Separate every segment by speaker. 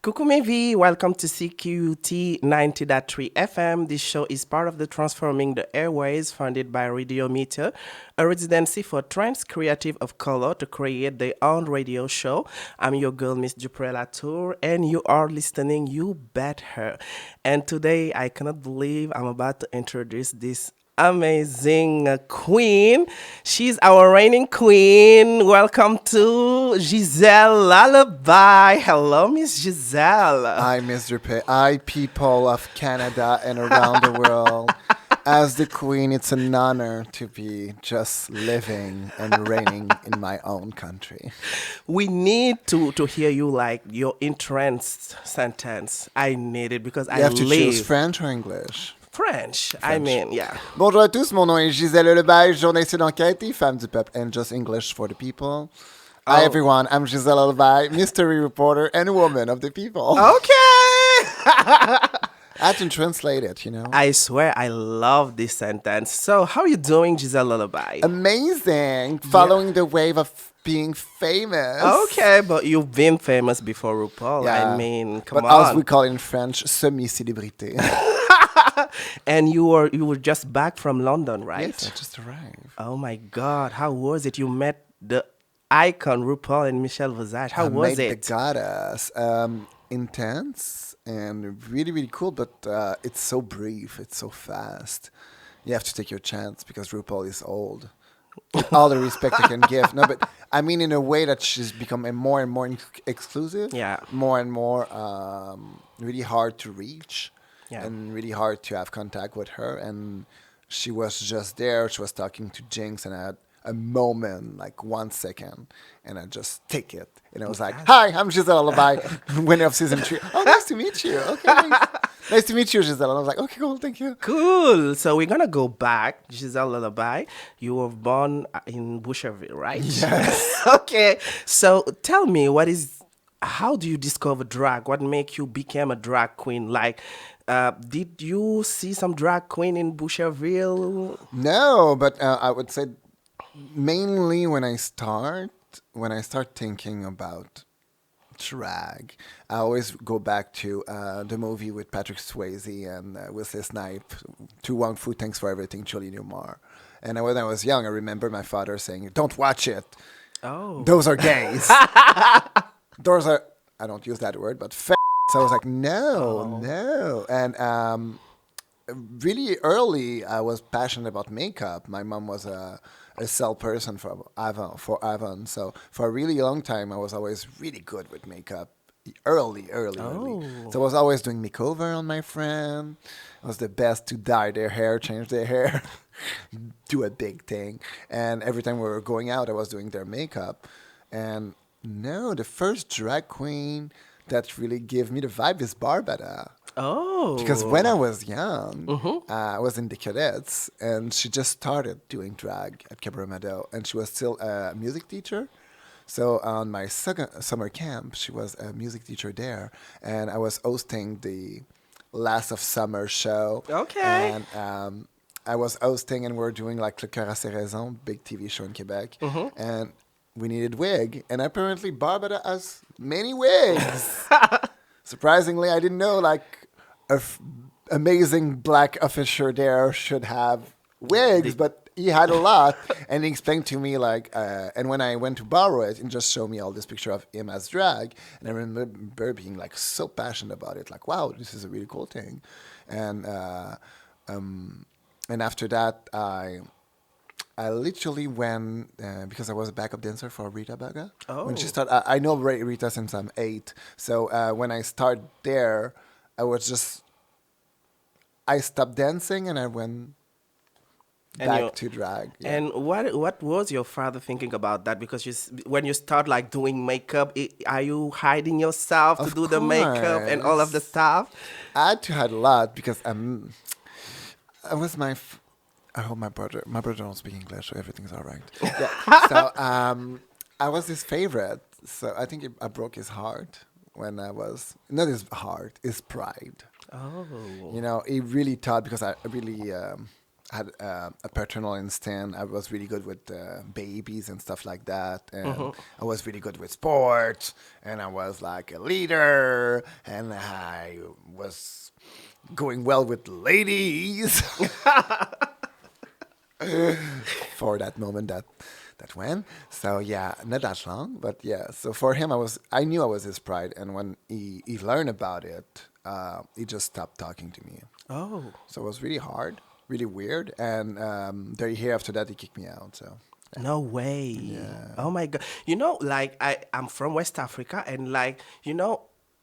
Speaker 1: Coucou mes vies, welcome to CQT 90.3 FM. This show is part of the Transforming the Airways funded by Radio Meter, a residency for trans creative of color to create their own radio show. I'm your girl, Miss Dupré Latour, and you are listening, you bet her. And today, I cannot believe I'm about to introduce this amazing queen. She's our reigning queen. Welcome to Gisèle Lullaby. Hello, Miss Gisèle.
Speaker 2: Hi, Mr. P. Hi, people of Canada and around the world. As the queen, it's an honor to be just living and reigning in my own country.
Speaker 1: We need to hear you like your entrance sentence. I need it because I
Speaker 2: You have to
Speaker 1: live
Speaker 2: choose French or English.
Speaker 1: French. I mean, yeah.
Speaker 2: Bonjour à tous, mon nom est Gisèle Lullaby, journaliste d'enquête et femme du peuple, and just English for the people. Hi everyone, I'm Gisèle Lullaby, mystery reporter and woman of the people.
Speaker 1: Okay.
Speaker 2: I can translate it, you know.
Speaker 1: I swear I love this sentence. So, how are you doing, Gisèle Lullaby?
Speaker 2: Amazing. Following the wave of being famous.
Speaker 1: Okay, but you've been famous before RuPaul.
Speaker 2: Yeah.
Speaker 1: I mean, come
Speaker 2: but
Speaker 1: on.
Speaker 2: as we call it in French, semi-célébrité.
Speaker 1: And you were just back from London, right?
Speaker 2: Yes, I just arrived.
Speaker 1: Oh my God, how was it? You met the icon RuPaul and Michelle Visage. How
Speaker 2: I
Speaker 1: was
Speaker 2: met
Speaker 1: it?
Speaker 2: the goddess. Intense and really, really cool, but it's so brief. It's so fast. You have to take your chance because RuPaul is old. With all the respect I can give. No, but I mean in a way that she's become more and more exclusive.
Speaker 1: Yeah.
Speaker 2: More and more really hard to reach.
Speaker 1: Yeah.
Speaker 2: And really hard to have contact with her. And she was just there. She was talking to Jinx, and I had a moment, like 1 second, and I just take it. And I was like, "Hi, I'm Gisèle Lullaby, winner of season 3. Oh, nice to meet you. Okay, nice to meet you, Gisèle." And I was like, "Okay, cool, thank you."
Speaker 1: Cool. So we're gonna go back, Gisèle Lullaby. You were born in Boucherville, right?
Speaker 2: Yes.
Speaker 1: Okay. So tell me, how do you discover drag? What make you become a drag queen? Like, did you see some drag queen in Boucherville?
Speaker 2: No, but I would say mainly when I start thinking about drag, I always go back to the movie with Patrick Swayze and Wesley Snipe, To Wong Fu, Thanks for Everything, Julie Newmar. And when I was young, I remember my father saying, "Don't watch it.
Speaker 1: Oh.
Speaker 2: Those are gays." Those are, I don't use that word, but so I was like, no. And really early, I was passionate about makeup. My mom was a sell person for Avon. So for a really long time, I was always really good with makeup. Early. So I was always doing makeover on my friend. I was the best to dye their hair, change their hair, do a big thing. And every time we were going out, I was doing their makeup. And no, the first drag queen that really gave me the vibe is Barbara.
Speaker 1: Oh.
Speaker 2: Because when I was young, I was in the cadets, and she just started doing drag at Cabaret Mado, and she was still a music teacher. So on my second summer camp, she was a music teacher there, and I was hosting the Last of Summer show.
Speaker 1: Okay.
Speaker 2: And I was hosting, and we were doing like Le Cœur à ses raisons, big TV show in Quebec, and we needed wig, and apparently Barbara has many wigs. Surprisingly, I didn't know like amazing black officer there should have wigs, but he had a lot, and he explained to me like, and when I went to borrow it, and just show me all this picture of him as drag, and I remember being like so passionate about it, like, wow, this is a really cool thing, and after that I literally went, because I was a backup dancer for Rita Baga.
Speaker 1: Oh.
Speaker 2: When she started, I know Rita since I'm 8. So when I started there, I stopped dancing and I went back to drag. Yeah.
Speaker 1: And what was your father thinking about that? Because when you start like doing makeup, are you hiding yourself to do the makeup and all of the stuff?
Speaker 2: I had to hide a lot because I was I hope my brother don't speak English, so everything's all right. Yeah. So I was his favorite. So I think I broke his heart when I was, not his heart, his pride.
Speaker 1: Oh.
Speaker 2: You know, he really thought, because I really had a paternal instinct. I was really good with babies and stuff like that, and I was really good with sports, and I was like a leader, and I was going well with ladies for that moment that went. So yeah, not that long, but yeah. So for him, I knew I was his pride, and when he learned about it, he just stopped talking to me.
Speaker 1: Oh.
Speaker 2: So it was really hard, really weird. And the year after that, he kicked me out. So
Speaker 1: No way.
Speaker 2: yeah,
Speaker 1: Oh my God. Like I'm from West Africa and like,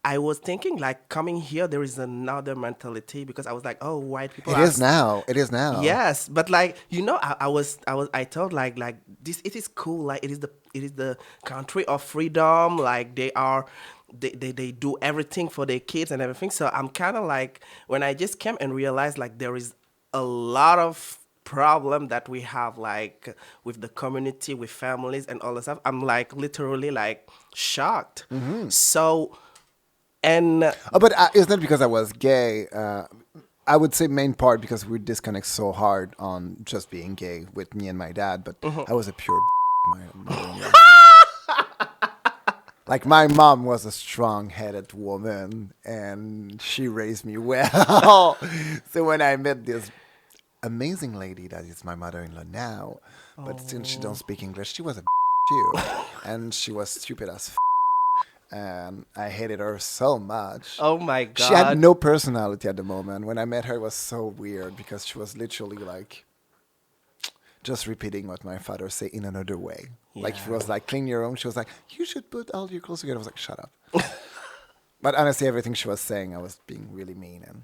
Speaker 1: I was thinking like coming here there is another mentality because I was like, oh, white people
Speaker 2: it
Speaker 1: are
Speaker 2: is now. It is now.
Speaker 1: yes, but like I thought like this it is cool like it is the country of freedom like they do everything for their kids and everything. So I'm kind of like when I just came and realized like there is a lot of problem that we have like with the community with families and all this stuff. I'm like literally like shocked. So and
Speaker 2: Oh, but it's not because I was gay. I would say main part because we disconnect so hard on just being gay with me and my dad. But I was a pure my mother-in-law. Like my mom was a strong-headed woman, and she raised me well. So when I met this amazing lady that is my mother-in-law now, but since she don't speak English, she was a too, and she was stupid as and I hated her so much.
Speaker 1: oh my
Speaker 2: She had
Speaker 1: God.
Speaker 2: no personality at the moment. When I met her, it was so weird because she was literally like just repeating what my father say in another way. Like she
Speaker 1: Yeah.
Speaker 2: was like, clean your room. She was like, you should put all your clothes together. I was like, shut up. But honestly, everything she was saying, I was being really mean and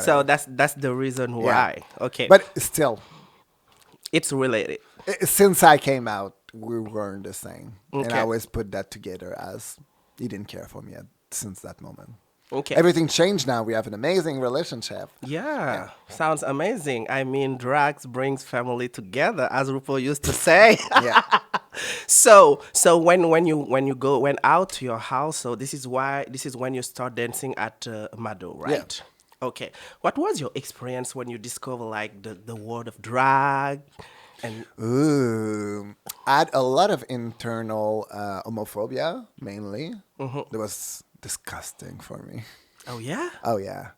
Speaker 1: So
Speaker 2: whatever.
Speaker 1: that's the reason
Speaker 2: Yeah.
Speaker 1: why. Okay.
Speaker 2: But still,
Speaker 1: It's related.
Speaker 2: since I came out, we weren't the same. And
Speaker 1: Okay.
Speaker 2: I always put that together as he didn't care for me since that moment.
Speaker 1: Okay.
Speaker 2: Everything changed now. We have an amazing relationship.
Speaker 1: Yeah, sounds amazing. I mean, drugs brings family together, as RuPaul used to say.
Speaker 2: Yeah.
Speaker 1: So went out to your house. So this is when you start dancing at Mado, right? Okay. What was your experience when you discover like the world of drag, and
Speaker 2: Ooh. I had a lot of internal homophobia, mainly. That was disgusting for me.
Speaker 1: oh yeah,
Speaker 2: Oh, yeah.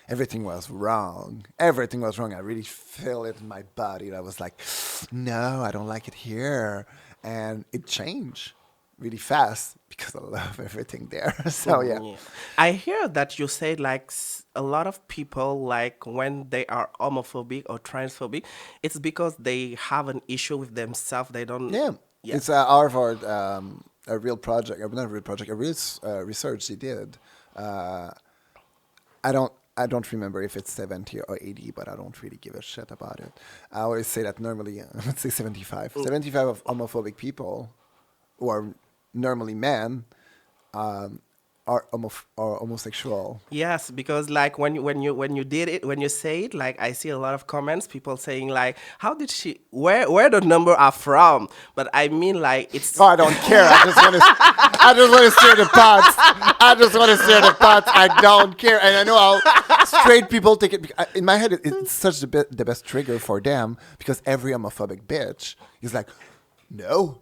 Speaker 2: Everything was wrong. Everything was wrong. I really feel it in my body. I was like, no, I don't like it here. And it changed really fast because I love everything there. So, yeah.
Speaker 1: Yeah. I hear that you say like a lot of people like when they are homophobic or transphobic, it's because they have an issue with themselves. They don't.
Speaker 2: Yeah.
Speaker 1: Yeah.
Speaker 2: It's Harvard, a real project, not a real project, a real research they did. I don't remember if it's 70 or 80, but I don't really give a shit about it. I always say that normally, let's say 75. 75 of homophobic people who are normally men are homosexual.
Speaker 1: Yes, because like when you did it when you say it like I see a lot of comments people saying like how did she where the number are from, but I mean like it's
Speaker 2: Oh, I don't care. I just want to stir the pots. I just want to stir the pots. I don't care. And I know how straight people take it. In my head, it's such the best trigger for them because every homophobic bitch is like, no.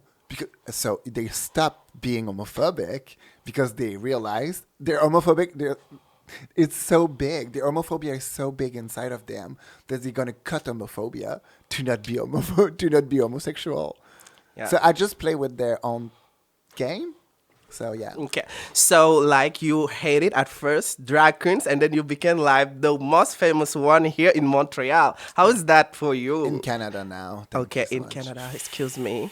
Speaker 2: So they stop being homophobic because they realize they're homophobic. It's so big. The homophobia is so big inside of them that they're gonna cut homophobia to not be to not be homosexual.
Speaker 1: yeah.
Speaker 2: So I just play with their own game. So yeah,
Speaker 1: Okay, so like you hated at first drag queens and then you became like the most famous one here in Montreal. How is that for you?
Speaker 2: in Canada now. Thank
Speaker 1: Okay,
Speaker 2: you so
Speaker 1: in
Speaker 2: much.
Speaker 1: Canada, excuse me.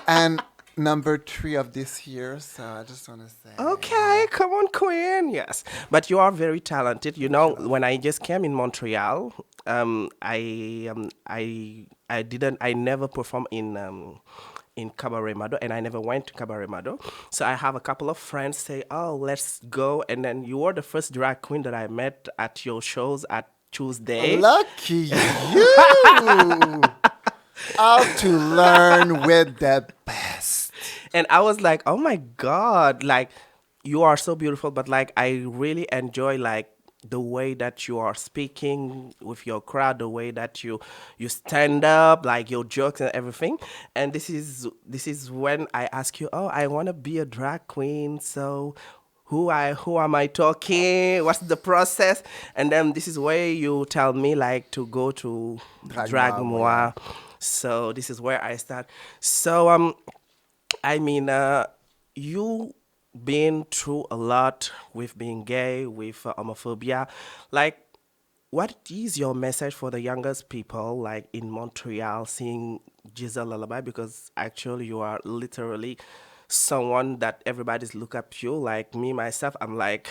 Speaker 2: And number 3 of this year. So I just want to say.
Speaker 1: Okay, come on, Queen. Yes, but you are very talented. When I just came in Montreal, I never performed in Cabaret Mado, and I never went to Cabaret Mado. So I have a couple of friends say, "Oh, let's go," and then you were the first drag queen that I met at your shows at Tuesday.
Speaker 2: Lucky you! How to learn with the best.
Speaker 1: And I was like, oh my God, like you are so beautiful, but like I really enjoy like the way that you are speaking with your crowd, the way that you stand up, like your jokes and everything. And this is when I ask you, oh, I want to be a drag queen. So who am I talking? What's the process? And then this is where you tell me like to go to
Speaker 2: Drag
Speaker 1: Drag
Speaker 2: moi, yeah.
Speaker 1: Moi. So this is where I start. So I mean, you been through a lot with being gay, with homophobia. Like, what is your message for the youngest people, like in Montreal, seeing Gisèle Lullaby? Because actually, you are literally someone that everybody's look up to. Like me, myself, I'm like,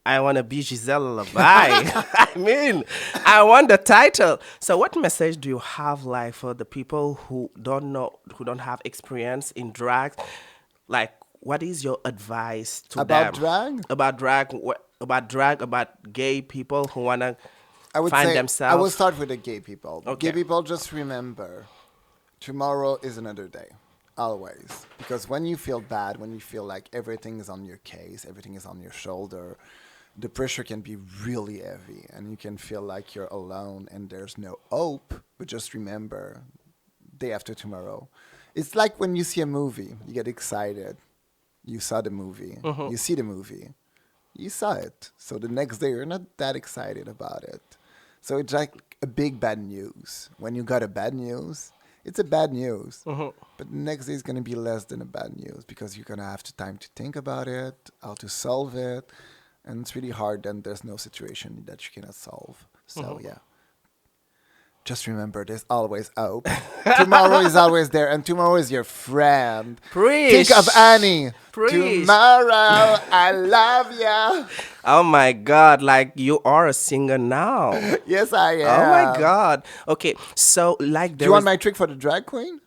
Speaker 1: I want to be Gisèle Lullaby. I mean, I want the title. So, what message do you have, like, for the people who don't know, who don't have experience in drag? Like, what is your advice to
Speaker 2: About
Speaker 1: them
Speaker 2: drag,
Speaker 1: about drag? About drag? About gay people who wanna
Speaker 2: I would
Speaker 1: find
Speaker 2: say I will
Speaker 1: themselves?
Speaker 2: start with the gay people. Gay
Speaker 1: Okay.
Speaker 2: people, just remember, tomorrow is another day, always. Because when you feel bad, when you feel like everything is on your case, everything is on your shoulder, the pressure can be really heavy, and you can feel like you're alone and there's no hope. But just remember, day after tomorrow. It's like when you see a movie, you get excited. You saw the movie, you see the movie, you saw it. So the next day, you're not that excited about it. So it's like a big bad news. When you got a bad news, it's a bad news. But the next day is going to be less than a bad news because you're going to have the time to think about it, how to solve it. And it's really hard, and there's no situation that you cannot solve. So, yeah. Just remember, there's always hope. Tomorrow is always there, and tomorrow is your friend.
Speaker 1: Preach.
Speaker 2: Think of Annie.
Speaker 1: Preach.
Speaker 2: Tomorrow, I love ya.
Speaker 1: Oh my God! Like you are a singer now.
Speaker 2: Yes, I
Speaker 1: Oh my
Speaker 2: am.
Speaker 1: God. Okay, so like
Speaker 2: Do you
Speaker 1: there
Speaker 2: want
Speaker 1: is
Speaker 2: my trick for the drag queen?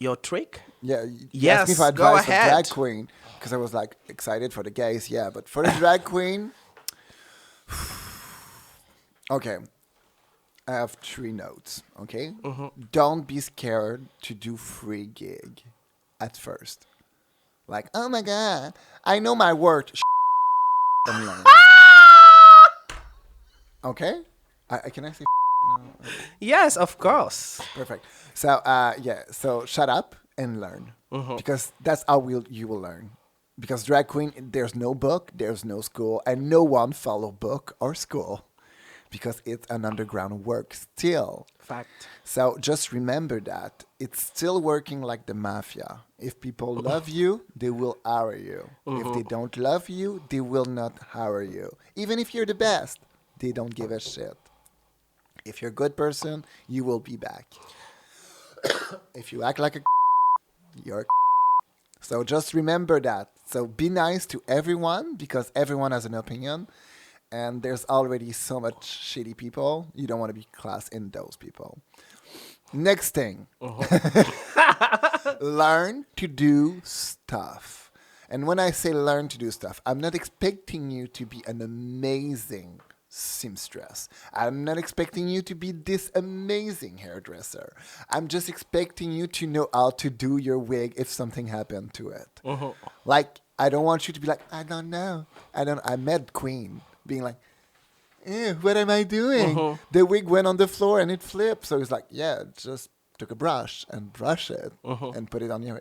Speaker 1: your trick.
Speaker 2: Yeah, you asked me
Speaker 1: Yes,
Speaker 2: for
Speaker 1: go
Speaker 2: advice for drag
Speaker 1: ahead.
Speaker 2: queen because I was like excited for the gays. Yeah, but for the drag queen, okay, I have three notes. Okay, don't be scared to do free gig at first. Like, oh my god, I know my word. And learn. Okay, I can I say no?
Speaker 1: Yes, of course.
Speaker 2: Perfect. So yeah, so shut up and learn because that's how you will learn. Because drag queen, there's no book, there's no school, and no one follow book or school because it's an underground work still.
Speaker 1: Fact.
Speaker 2: So just remember that it's still working like the mafia. If people love you, they will hire you. If they don't love you, they will not hire you. Even if you're the best, they don't give a shit. If you're a good person, you will be back. If you act like a you're a so just remember that. So be nice to everyone because everyone has an opinion and there's already so much shitty people. You don't want to be class in those people. Next thing, learn to do stuff. And when I say learn to do stuff, I'm not expecting you to be an amazing seamstress. I'm not expecting you to be this amazing hairdresser. I'm just expecting you to know how to do your wig if something happened to it. Like, I don't want you to be like, I don't know. I met Queen being like, what am I doing? The wig went on the floor and it flipped. So it's like, yeah, just took a brush and brush it and put it on your,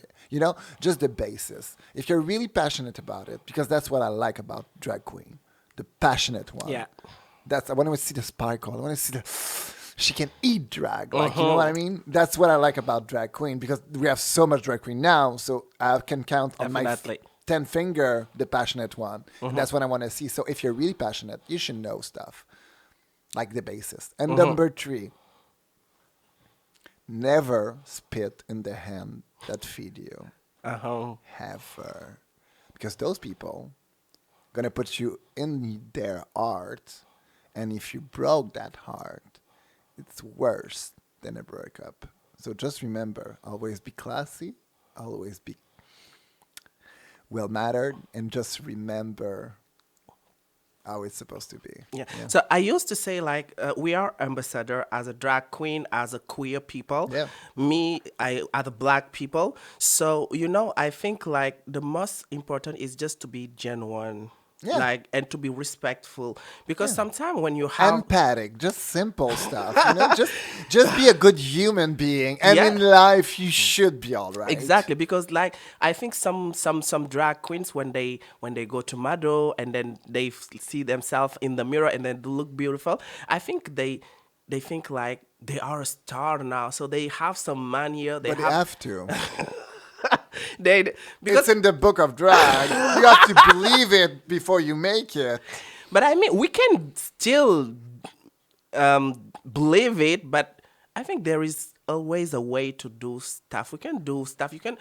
Speaker 2: just the basis. If you're really passionate about it, because that's what I like about drag queen, the passionate one.
Speaker 1: Yeah.
Speaker 2: That's I want to see the sparkle. I want to see the she can eat drag. Like you know what I mean? That's what I like about drag queen because we have so much drag queen now. So I can count on my
Speaker 1: Definitely.
Speaker 2: 10 finger the passionate one. And that's what I want to see. So if you're really passionate, you should know stuff like the basis. And number 3, never spit in the hand that feed you. Ever. Because those people gonna put you in their heart, and if you broke that heart, it's worse than a breakup. So just remember, always be classy, always be well mannered, and just remember how it's supposed to be.
Speaker 1: Yeah. So I used to say like we are ambassador as a drag queen, as a queer people.
Speaker 2: Yeah.
Speaker 1: Me, I as a black people. So I think like the most important is just to be genuine.
Speaker 2: Yeah.
Speaker 1: like, and to be respectful, because sometimes when you have
Speaker 2: Empathic, just simple stuff. Just be a good human being, and
Speaker 1: Yeah.
Speaker 2: in life you should be all right.
Speaker 1: exactly, because like I think some drag queens, when they go to Mado and then they see themselves in the mirror and then they look beautiful, I think they think like they are a star now, so they have some mania, they
Speaker 2: But you
Speaker 1: have
Speaker 2: have to.
Speaker 1: they
Speaker 2: It's
Speaker 1: because
Speaker 2: in the book of drag. You have to believe it before you make it.
Speaker 1: but I mean we can still believe it, but I think there is always a way to do stuff. We can do stuff. You can,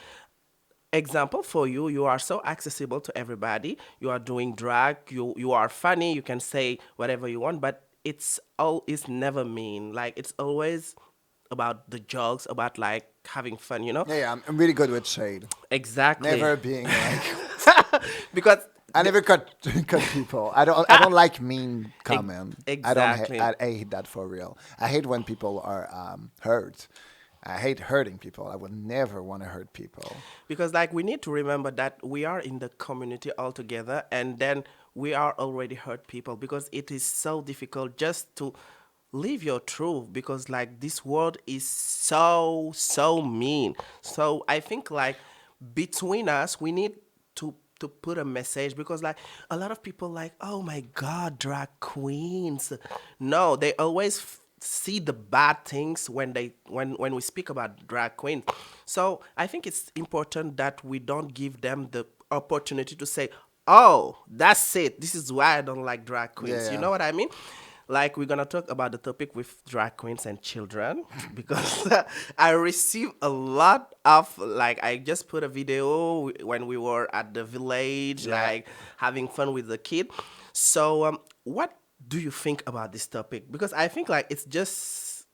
Speaker 1: example for you, you are so accessible to everybody. You are doing drag. You are funny. You can say whatever you want, but it's never mean. Like it's always about the jokes, about like having fun.
Speaker 2: Yeah, yeah, I'm really good with shade.
Speaker 1: Exactly.
Speaker 2: Never being like
Speaker 1: because
Speaker 2: I never cut people. I don't like mean comment.
Speaker 1: exactly.
Speaker 2: I hate that for real. I hate when people are hurt. I hate hurting people. I would never want to hurt people.
Speaker 1: Because like we need to remember that we are in the community all together, and then we are already hurt people, because it is so difficult just to live your truth, because like this world is so mean. So I think like between us we need to put a message, because like a lot of people like, oh my god, drag queens. No, they always see the bad things when we speak about drag queens. So I think it's important that we don't give them the opportunity to say, oh, that's it, this is why I don't like drag queens.
Speaker 2: Yeah,
Speaker 1: You
Speaker 2: yeah.
Speaker 1: know what I mean? Like we're gonna talk about the topic with drag queens and children, because I receive a lot of, like, I just put a video when we were at the village,
Speaker 2: Yeah.
Speaker 1: like having fun with the kid. So what do you think about this topic? Because I think like it's just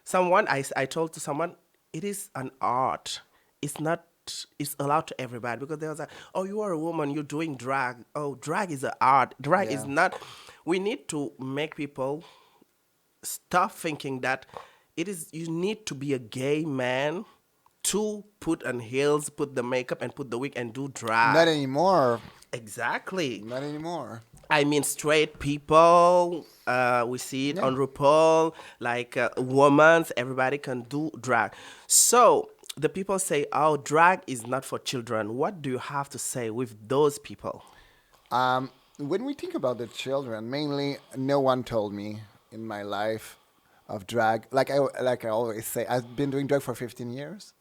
Speaker 1: someone, I told to someone, it is an art. It's not, it's allowed to everybody, because they was like, oh, you are a woman, you're doing drag. Oh, drag is an art. Drag is
Speaker 2: Yeah.
Speaker 1: not. We need to make people stop thinking that it is, you need to be a gay man to put on heels, put the makeup and put the wig and do
Speaker 2: Not
Speaker 1: drag.
Speaker 2: anymore.
Speaker 1: Exactly.
Speaker 2: Not anymore.
Speaker 1: I mean, straight people, we see it
Speaker 2: Yeah.
Speaker 1: on RuPaul, like women, everybody can do drag. So the people say, oh, drag is not for children. What do you have to say with those people?
Speaker 2: When we think about the children, mainly, no one told me in my life of drag. Like I always say, I've been doing drag for 15 years.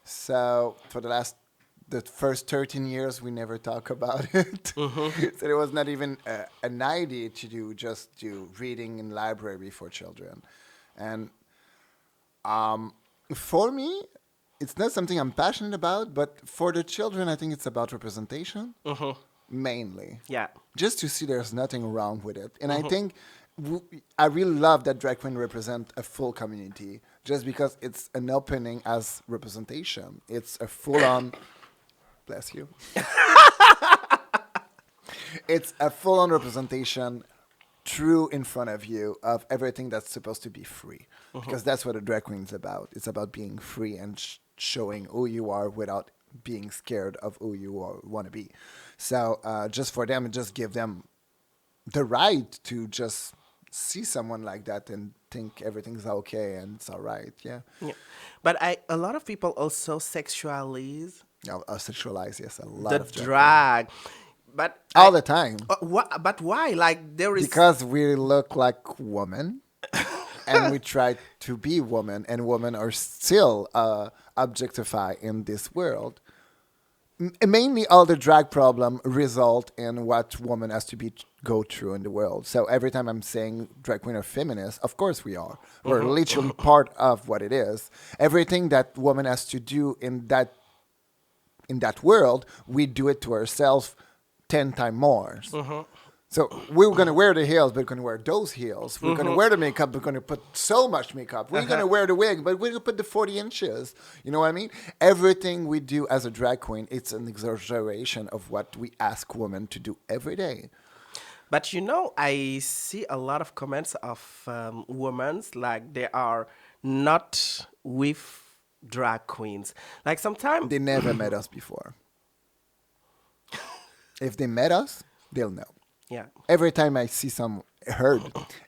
Speaker 2: So for the first 13 years, we never talk about it. So it was not even an idea to do reading in library for children, and for me, it's not something I'm passionate about. But for the children, I think it's about representation mainly.
Speaker 1: Yeah.
Speaker 2: Just to see there's nothing wrong with it. And I think I really love that drag queen represent a full community just because it's an opening as representation. It's a full on, bless you. It's a full on representation true in front of you of everything that's supposed to be free. Because that's what a drag queen is about. It's about being free and showing who you are without being scared of who you want to be. So just for them, just give them the right to just see someone like that and think everything's okay and it's all right. Yeah.
Speaker 1: Yeah. But a lot of people also sexualize
Speaker 2: Sexualize, yes, a lot
Speaker 1: the
Speaker 2: of drag
Speaker 1: drag. But
Speaker 2: all the time
Speaker 1: but why? Like there is
Speaker 2: because we look like women and we try to be women, and women are still objectified in this world. Mainly all the drag problem result in what woman has to be go through in the world. So every time I'm saying drag queen or feminist, of course we are. We're literally part of what it is. Everything that woman has to do in that world, we do it to ourselves 10 times more. So we're going to wear the heels, but we're going to wear those heels. We're going to wear the makeup, we're going to put so much makeup. We're going to wear the wig, but we're going to put the 40 inches. You know what I mean? Everything we do as a drag queen, it's an exaggeration of what we ask women to do every day.
Speaker 1: But you know, I see a lot of comments of women like they are not with drag queens. Like sometimes
Speaker 2: They never met us before. If they met us, they'll know.
Speaker 1: Yeah.
Speaker 2: Every time I see heard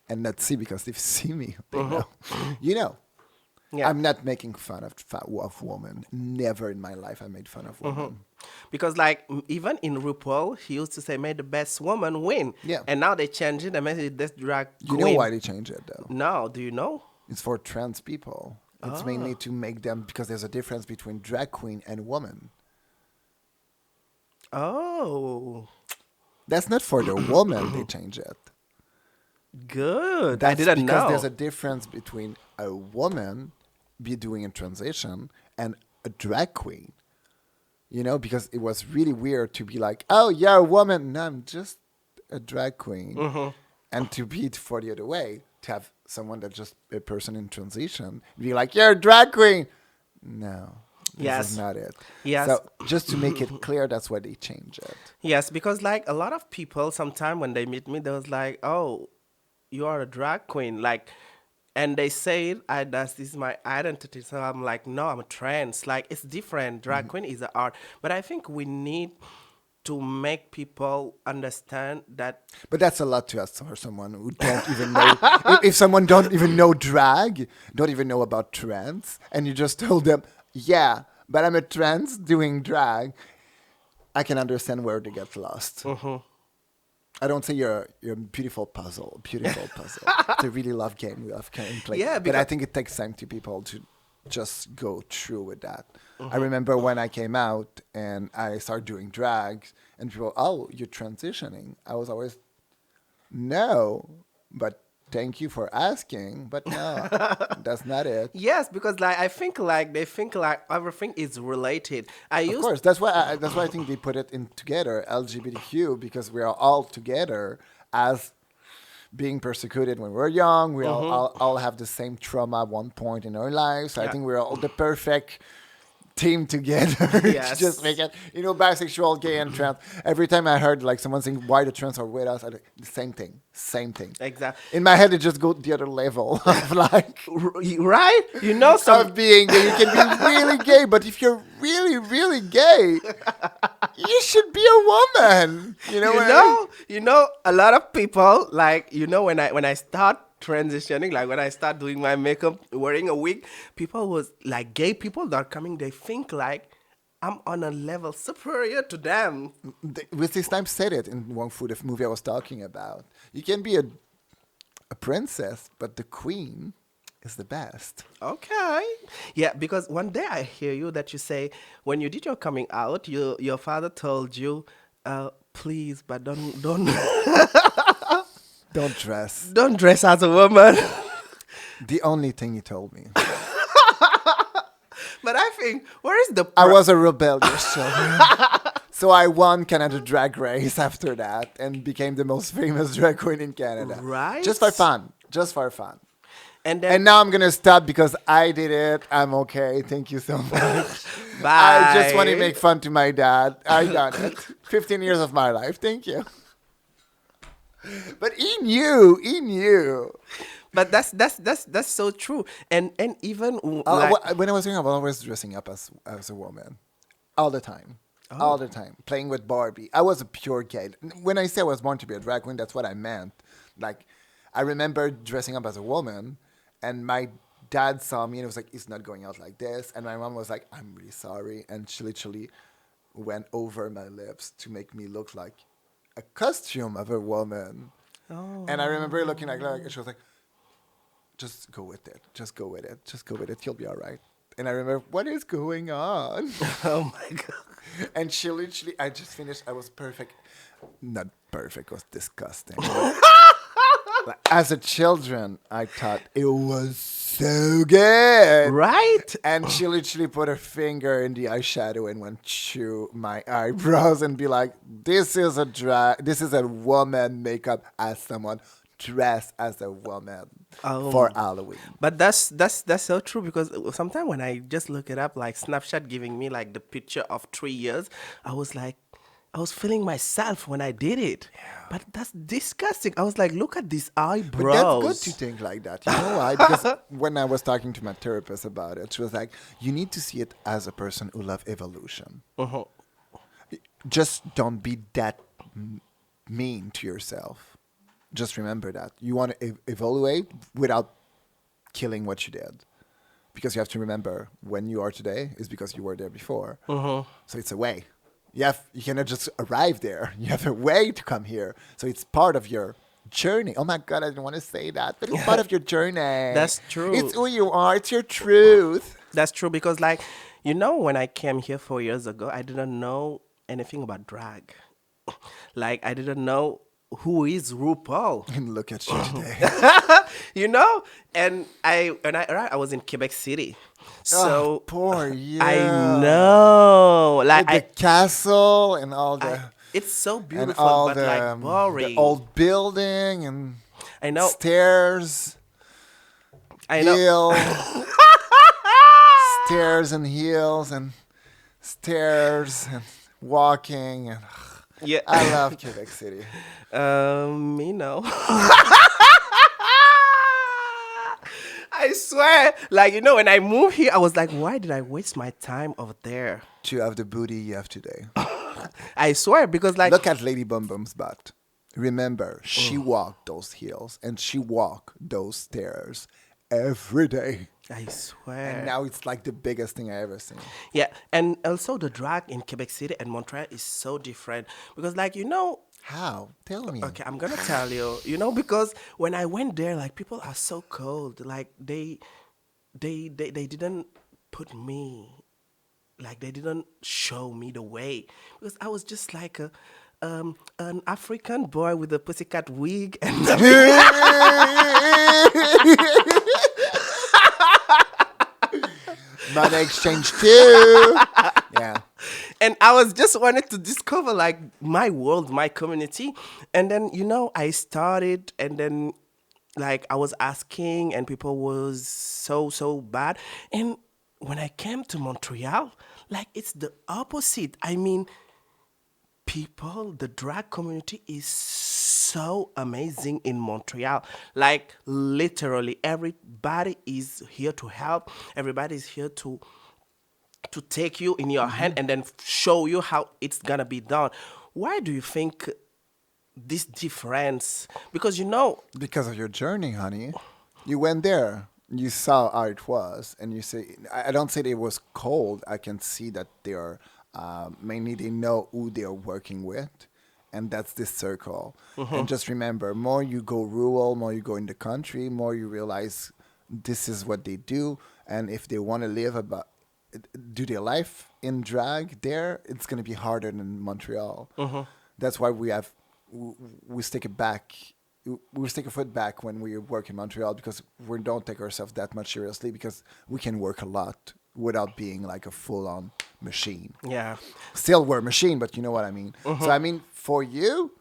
Speaker 2: and not see because they see me, they know. You know.
Speaker 1: Yeah.
Speaker 2: I'm not making fun of women. Never in my life I made fun of women.
Speaker 1: Because like even in RuPaul, he used to say, "May the best woman win."
Speaker 2: Yeah.
Speaker 1: And now they change it and made it this drag
Speaker 2: You
Speaker 1: queen.
Speaker 2: know why they changed it though?
Speaker 1: No, do you know?
Speaker 2: It's for trans people. It's mainly to make them, because there's a difference between drag queen and woman.
Speaker 1: Oh,
Speaker 2: That's not for the woman they change it.
Speaker 1: good.
Speaker 2: That's
Speaker 1: I didn't
Speaker 2: because
Speaker 1: know.
Speaker 2: there's a difference between a woman be doing a transition and a drag queen. You know, because it was really weird to be like, oh, you're a woman. No, I'm just a drag queen. And to be it for the other way, to have someone that's just a person in transition, be like, you're a drag queen. No, this
Speaker 1: Yes.
Speaker 2: is not it.
Speaker 1: Yes.
Speaker 2: So just to make it clear, that's why they change it.
Speaker 1: Yes, because like a lot of people, sometime when they meet me, they was like, "Oh, you are a drag queen," like, and they say, this is my identity." So I'm like, "No, I'm a trans." Like, it's different. Drag queen is an art, but I think we need to make people understand that.
Speaker 2: But that's a lot to ask for someone who don't even know. If someone don't even know drag, don't even know about trans, and you just told them, yeah, but I'm a trans doing drag, I can understand where they get lost. I don't say you're a beautiful puzzle. It's a really love game we love playing.
Speaker 1: Yeah,
Speaker 2: but I
Speaker 1: because-
Speaker 2: think it takes time to people to just go through with that. I remember when I came out and I started doing drags, and people, oh, you're transitioning. I was always, no, but thank you for asking, but no, that's not it.
Speaker 1: Yes, because like I think like they think like everything is related.
Speaker 2: Of course, that's why I think they put it in together, LGBTQ, because we are all together as being persecuted when we're young. We all have the same trauma at one point in our lives. So I
Speaker 1: Yeah.
Speaker 2: think we're all the perfect team together
Speaker 1: Yes.
Speaker 2: to just make it, bisexual, gay, and trans. Every time I heard like someone saying why the trans are with us, I like, the same thing.
Speaker 1: Exactly.
Speaker 2: In my head, it just go the other level of like
Speaker 1: Right? You know some
Speaker 2: of being gay. You can be really gay, but if you're really, really gay, you should be a woman. You know what I mean?
Speaker 1: a lot of people like when I start transitioning, like when I start doing my makeup, wearing a wig, people was like gay people that are coming, they think like I'm on a level superior to them.
Speaker 2: With this time said it in Wong Fu, the movie I was talking about. You can be a princess, but the queen is the best.
Speaker 1: Okay. Yeah, because one day I hear you that you say when you did your coming out, your father told you, please, but don't
Speaker 2: Don't dress.
Speaker 1: don't dress as a woman.
Speaker 2: The only thing he told me.
Speaker 1: But I think where is the
Speaker 2: I was a rebellious child. So I won Canada Drag Race after that and became the most famous drag queen in Canada.
Speaker 1: Right.
Speaker 2: Just for fun.
Speaker 1: and then
Speaker 2: And now I'm going to stop because I did it. I'm okay. Thank you so much.
Speaker 1: bye.
Speaker 2: I just want to make fun to my dad. I done it. 15 years of my life. Thank you. But he knew.
Speaker 1: But that's so true. And even like,
Speaker 2: When I was young, I was always dressing up as a woman. All the time. All the time. Playing with Barbie. I was a pure gay. When I say I was born to be a drag queen, that's what I meant. Like, I remember dressing up as a woman, and my dad saw me and was like, it's not going out like this. And my mom was like, I'm really sorry. And she literally went over my lips to make me look like a costume of a woman.
Speaker 1: oh.
Speaker 2: And I remember looking like and she was like, just go with it. Just go with it. Just go with it. You'll be all right. And I remember, what is going on?
Speaker 1: Oh my god.
Speaker 2: And she literally, I just finished. I was perfect. Not perfect. It was disgusting. Like, as a children, I thought it was so good.
Speaker 1: Right?
Speaker 2: And she literally put her finger in the eyeshadow and went through my eyebrows and be like, this is a woman makeup as someone dressed as a woman for Halloween.
Speaker 1: But that's so true, because sometimes when I just look it up, like Snapchat giving me like the picture of 3 years, I was feeling myself when I did it. But that's disgusting. I was like, look at these eyebrows.
Speaker 2: But that's good to think like that. You know why? Because when I was talking to my therapist about it, she was like, you need to see it as a person who loves evolution. Just don't be that mean to yourself. Just remember that. You want to evaluate without killing what you did. Because you have to remember when you are today is because you were there before. So it's a way. You cannot just arrive there. You have a way to come here. So it's part of your journey. Oh my God, I didn't want to say that, but it's part of your journey.
Speaker 1: That's true.
Speaker 2: It's who you are. It's your truth.
Speaker 1: That's true because, like, you know, when I came here 4 years ago, I didn't know anything about drag. Like, I didn't know who is RuPaul.
Speaker 2: And look at you today.
Speaker 1: You know, and when I arrived, I was in Quebec City, so
Speaker 2: Poor you.
Speaker 1: I know, like,
Speaker 2: With the castle and all the
Speaker 1: it's so
Speaker 2: and
Speaker 1: beautiful,
Speaker 2: all
Speaker 1: but like boring.
Speaker 2: the old building and
Speaker 1: I know,
Speaker 2: stairs,
Speaker 1: I know.
Speaker 2: hill, stairs and heels and stairs and walking and
Speaker 1: Yeah,
Speaker 2: I love Quebec City.
Speaker 1: me no. I swear, like, you know, when I moved here, I was like, why did I waste my time over there?
Speaker 2: To have the booty you have today.
Speaker 1: I swear, because like,
Speaker 2: Look at Lady Bum Bum's butt. Remember, she walked those hills and she walked those stairs every day.
Speaker 1: I swear.
Speaker 2: And now it's like the biggest thing I ever seen.
Speaker 1: Yeah, and also the drag in Quebec City and Montreal is so different because, like, you know,
Speaker 2: How? Tell me.
Speaker 1: okay, I'm gonna tell you, you know, because when I went there, like, people are so cold, like they didn't put me, like, they didn't show me the way because I was just like an African boy with a pussycat wig and
Speaker 2: Money exchange too. Yeah.
Speaker 1: and I was just wanted to discover like my world, my community. And then, you know, I started and then like I was asking and people was so bad. And when I came to Montreal, like it's the opposite. I mean, people, the drag community is so amazing in Montreal. Like literally everybody is here to help. Everybody is here to take you in your hand and then show you how it's gonna be done. Why do you think this difference? Because you know,
Speaker 2: Because of your journey, honey. You went there. You saw how it was, and you say, I don't say that it was cold. I can see that they are mainly they know who they are working with, and that's this circle. And just remember, more you go rural, more you go in the country, more you realize this is what they do, and if they want to do their life in drag there, it's gonna be harder than Montreal. That's why we stick it back. We stick a foot back when we work in Montreal because we don't take ourselves that much seriously because we can work a lot without being like a full-on machine.
Speaker 1: yeah,
Speaker 2: Still, we're a machine, but you know what I mean. So I mean, for you,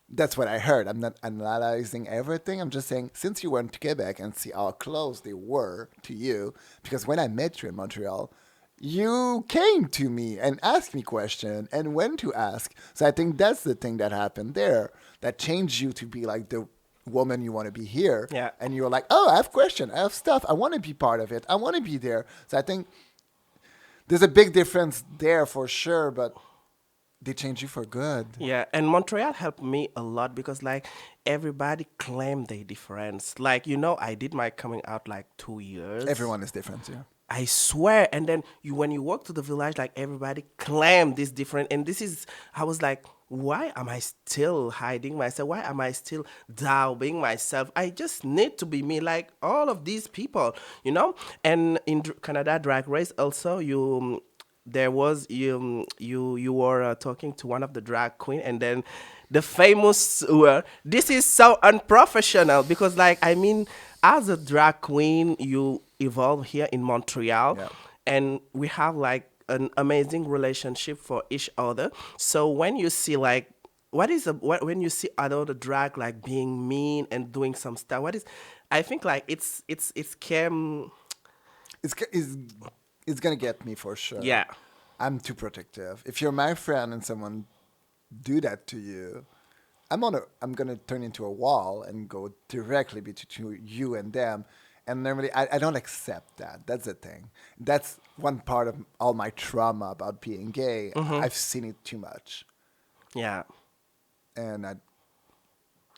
Speaker 2: that's what I heard. I'm not analyzing everything. I'm just saying, since you went to Quebec and see how close they were to you, because when I met you in Montreal, you came to me and asked me questions and when to ask. So I think that's the thing that happened there that changed you to be like the woman you want to be here.
Speaker 1: Yeah.
Speaker 2: And you're like, oh, I have questions. I have stuff. I want to be part of it. I want to be there. So I think there's a big difference there for sure, but they changed you for good.
Speaker 1: yeah. And Montreal helped me a lot because like everybody claimed their difference. Like, you know, I did my coming out like 2 years.
Speaker 2: Everyone is different, yeah.
Speaker 1: I swear. And then when you walk to the village, like everybody claimed this different. And this is, I was like, why am I still hiding myself? Why am I still doubting myself? I just need to be me like all of these people, you know? And in Canada Drag Race also, there was, you were talking to one of the drag queen and then the famous word. This is so unprofessional because like, I mean, as a drag queen, you evolve here in Montreal
Speaker 2: Yeah.
Speaker 1: and we have like an amazing relationship for each other. So when you see like, when you see other drag like being mean and doing some stuff, I think like it's came,
Speaker 2: It's gonna get me for sure.
Speaker 1: yeah.
Speaker 2: I'm too protective. If you're my friend and someone do that to you, I'm gonna turn into a wall and go directly between you and them. And normally, I don't accept that. That's the thing. That's one part of all my trauma about being gay. I've seen it too much.
Speaker 1: Yeah.
Speaker 2: and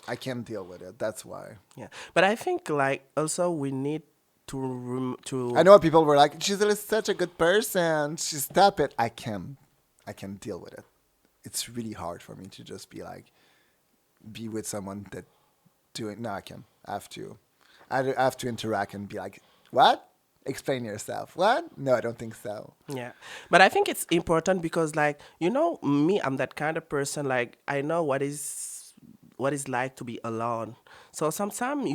Speaker 2: I can't deal with it. That's why.
Speaker 1: Yeah, but I think like also we need to
Speaker 2: I know people were like, Gisèle is such a good person. She stop it. I can deal with it. It's really hard for me to just be like, be with someone that doing. No, I can. I have to interact and be like, what? Explain yourself. What? No, I don't think so.
Speaker 1: Yeah, but I think it's important because, like, me, I'm that kind of person. Like, I know what is like to be alone. So sometimes,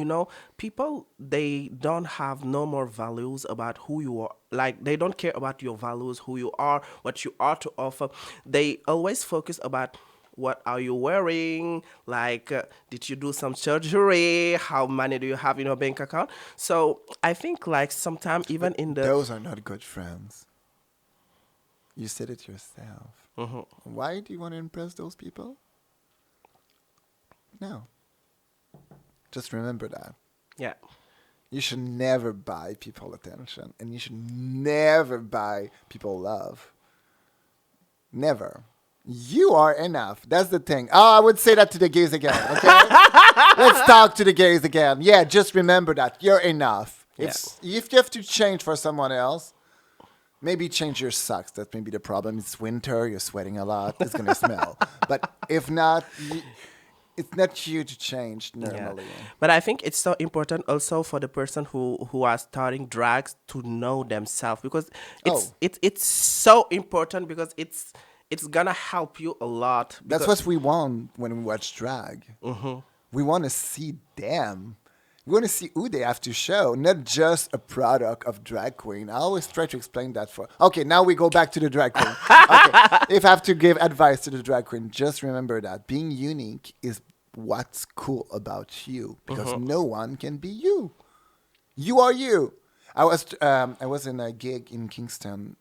Speaker 1: people they don't have no more values about who you are. Like, they don't care about your values, who you are, what you are to offer. They always focus about what are you wearing, like did you do some surgery, how money do you have in your bank account. So I think like sometimes even in the
Speaker 2: Those are not good friends. You said it yourself. Why do you want to impress those people? No. Just remember that.
Speaker 1: yeah.
Speaker 2: You should never buy people attention, and you should never buy people love. Never. You are enough. That's the thing. Oh, I would say that to the gays again, okay? Let's talk to the gays again. Yeah, just remember that. You're enough. If you have to change for someone else, maybe change your socks. That may be the problem. It's winter. You're sweating a lot. It's going to smell. But if not, it's not you to change normally.
Speaker 1: Yeah. But I think it's so important also for the person who are starting drags to know themselves, because it's so important, because it's gonna help you a lot.
Speaker 2: That's what we want when we watch drag. We want to see them. We want to see who they have to show, not just a product of drag queen. I always try to explain that for. Okay, now we go back to the drag queen. Okay, if I have to give advice to the drag queen, just remember that being unique is what's cool about you, because no one can be you. You are you. I was in a gig in Kingston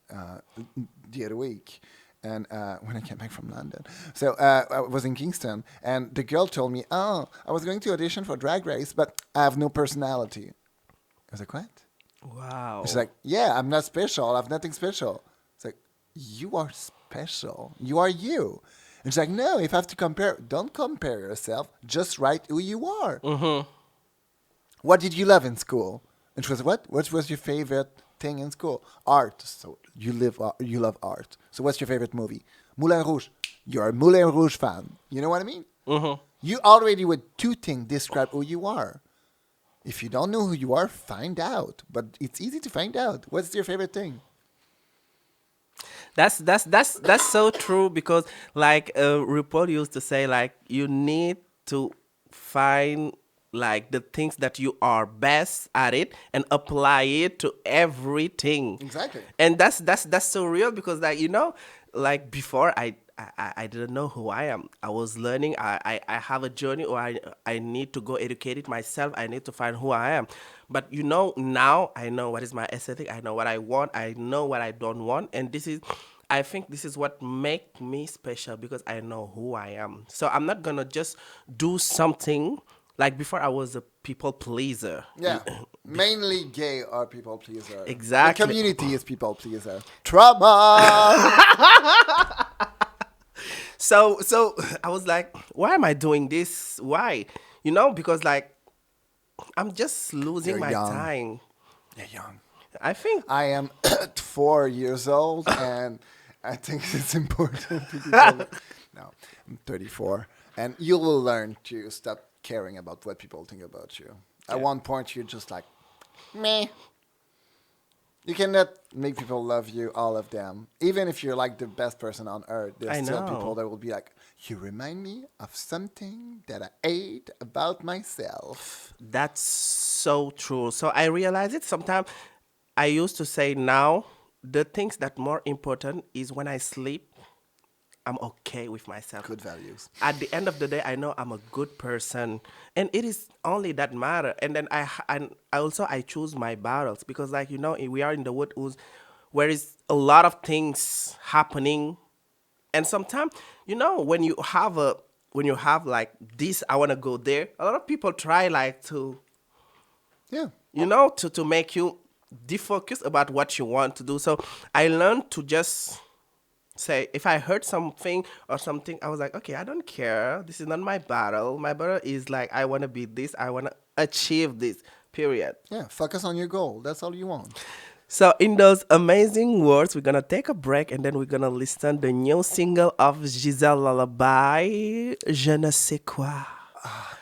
Speaker 2: the other week. And when I came back from London. So I was in Kingston, and the girl told me, oh, I was going to audition for Drag Race, but I have no personality. I was like, what?
Speaker 1: Wow.
Speaker 2: She's like, yeah, I'm not special. I have nothing special. It's like, you are special. You are you. And she's like, no, if I have to compare, don't compare yourself. Just write who you are. What did you love in school? And she was, what? What was your favorite thing in school? Art. So you love art. So what's your favorite movie? Moulin Rouge. You're a Moulin Rouge fan. You know what I mean? You already with two things describe who you are. If you don't know who you are, find out. But it's easy to find out. What's your favorite thing?
Speaker 1: That's so true, because like RuPaul used to say, like, you need to find like the things that you are best at it and apply it to everything.
Speaker 2: Exactly.
Speaker 1: And that's so real, because like like before I didn't know who I am. I was learning. I have a journey, or I need to go educate it myself. I need to find who I am. But now I know what is my aesthetic. I know what I want. I know what I don't want. And I think this is what make me special, because I know who I am. So I'm not gonna just do something. Like before, I was a people pleaser.
Speaker 2: Yeah, mainly gay are people pleaser.
Speaker 1: Exactly.
Speaker 2: The community is people pleaser. Trauma.
Speaker 1: So I was like, why am I doing this? Why? Because like I'm just losing
Speaker 2: You're
Speaker 1: my
Speaker 2: young.
Speaker 1: time.
Speaker 2: You're young.
Speaker 1: I think
Speaker 2: I am 4 years old, and I think it's important to be told. No, I'm 34, and you will learn to stop caring about what people think about you. At one point, you're just like, meh. You cannot make people love you, all of them. Even if you're like the best person on earth,
Speaker 1: I
Speaker 2: there's still
Speaker 1: know.
Speaker 2: people that will be like, you remind me of something that I ate about myself.
Speaker 1: that's so true. So I realize it sometimes. I used to say, now the things that more important is when I sleep, I'm okay with myself.
Speaker 2: Good values.
Speaker 1: At the end of the day, I know I'm a good person, and it is only that matter. And then I choose my battles, because like we are in the world where is a lot of things happening, and sometimes when you have like this, I want to go there. A lot of people try like to
Speaker 2: Yeah.
Speaker 1: to make you defocus about what you want to do. So I learned to just Say if I heard something or something, I was like, okay, I don't care. This is not my battle. My battle is like I want to be this. I want to achieve this. Period.
Speaker 2: Yeah, focus on your goal. That's all you want.
Speaker 1: So in those amazing words, we're gonna take a break and then we're gonna listen the new single of Gisèle Lullaby, Je ne sais quoi.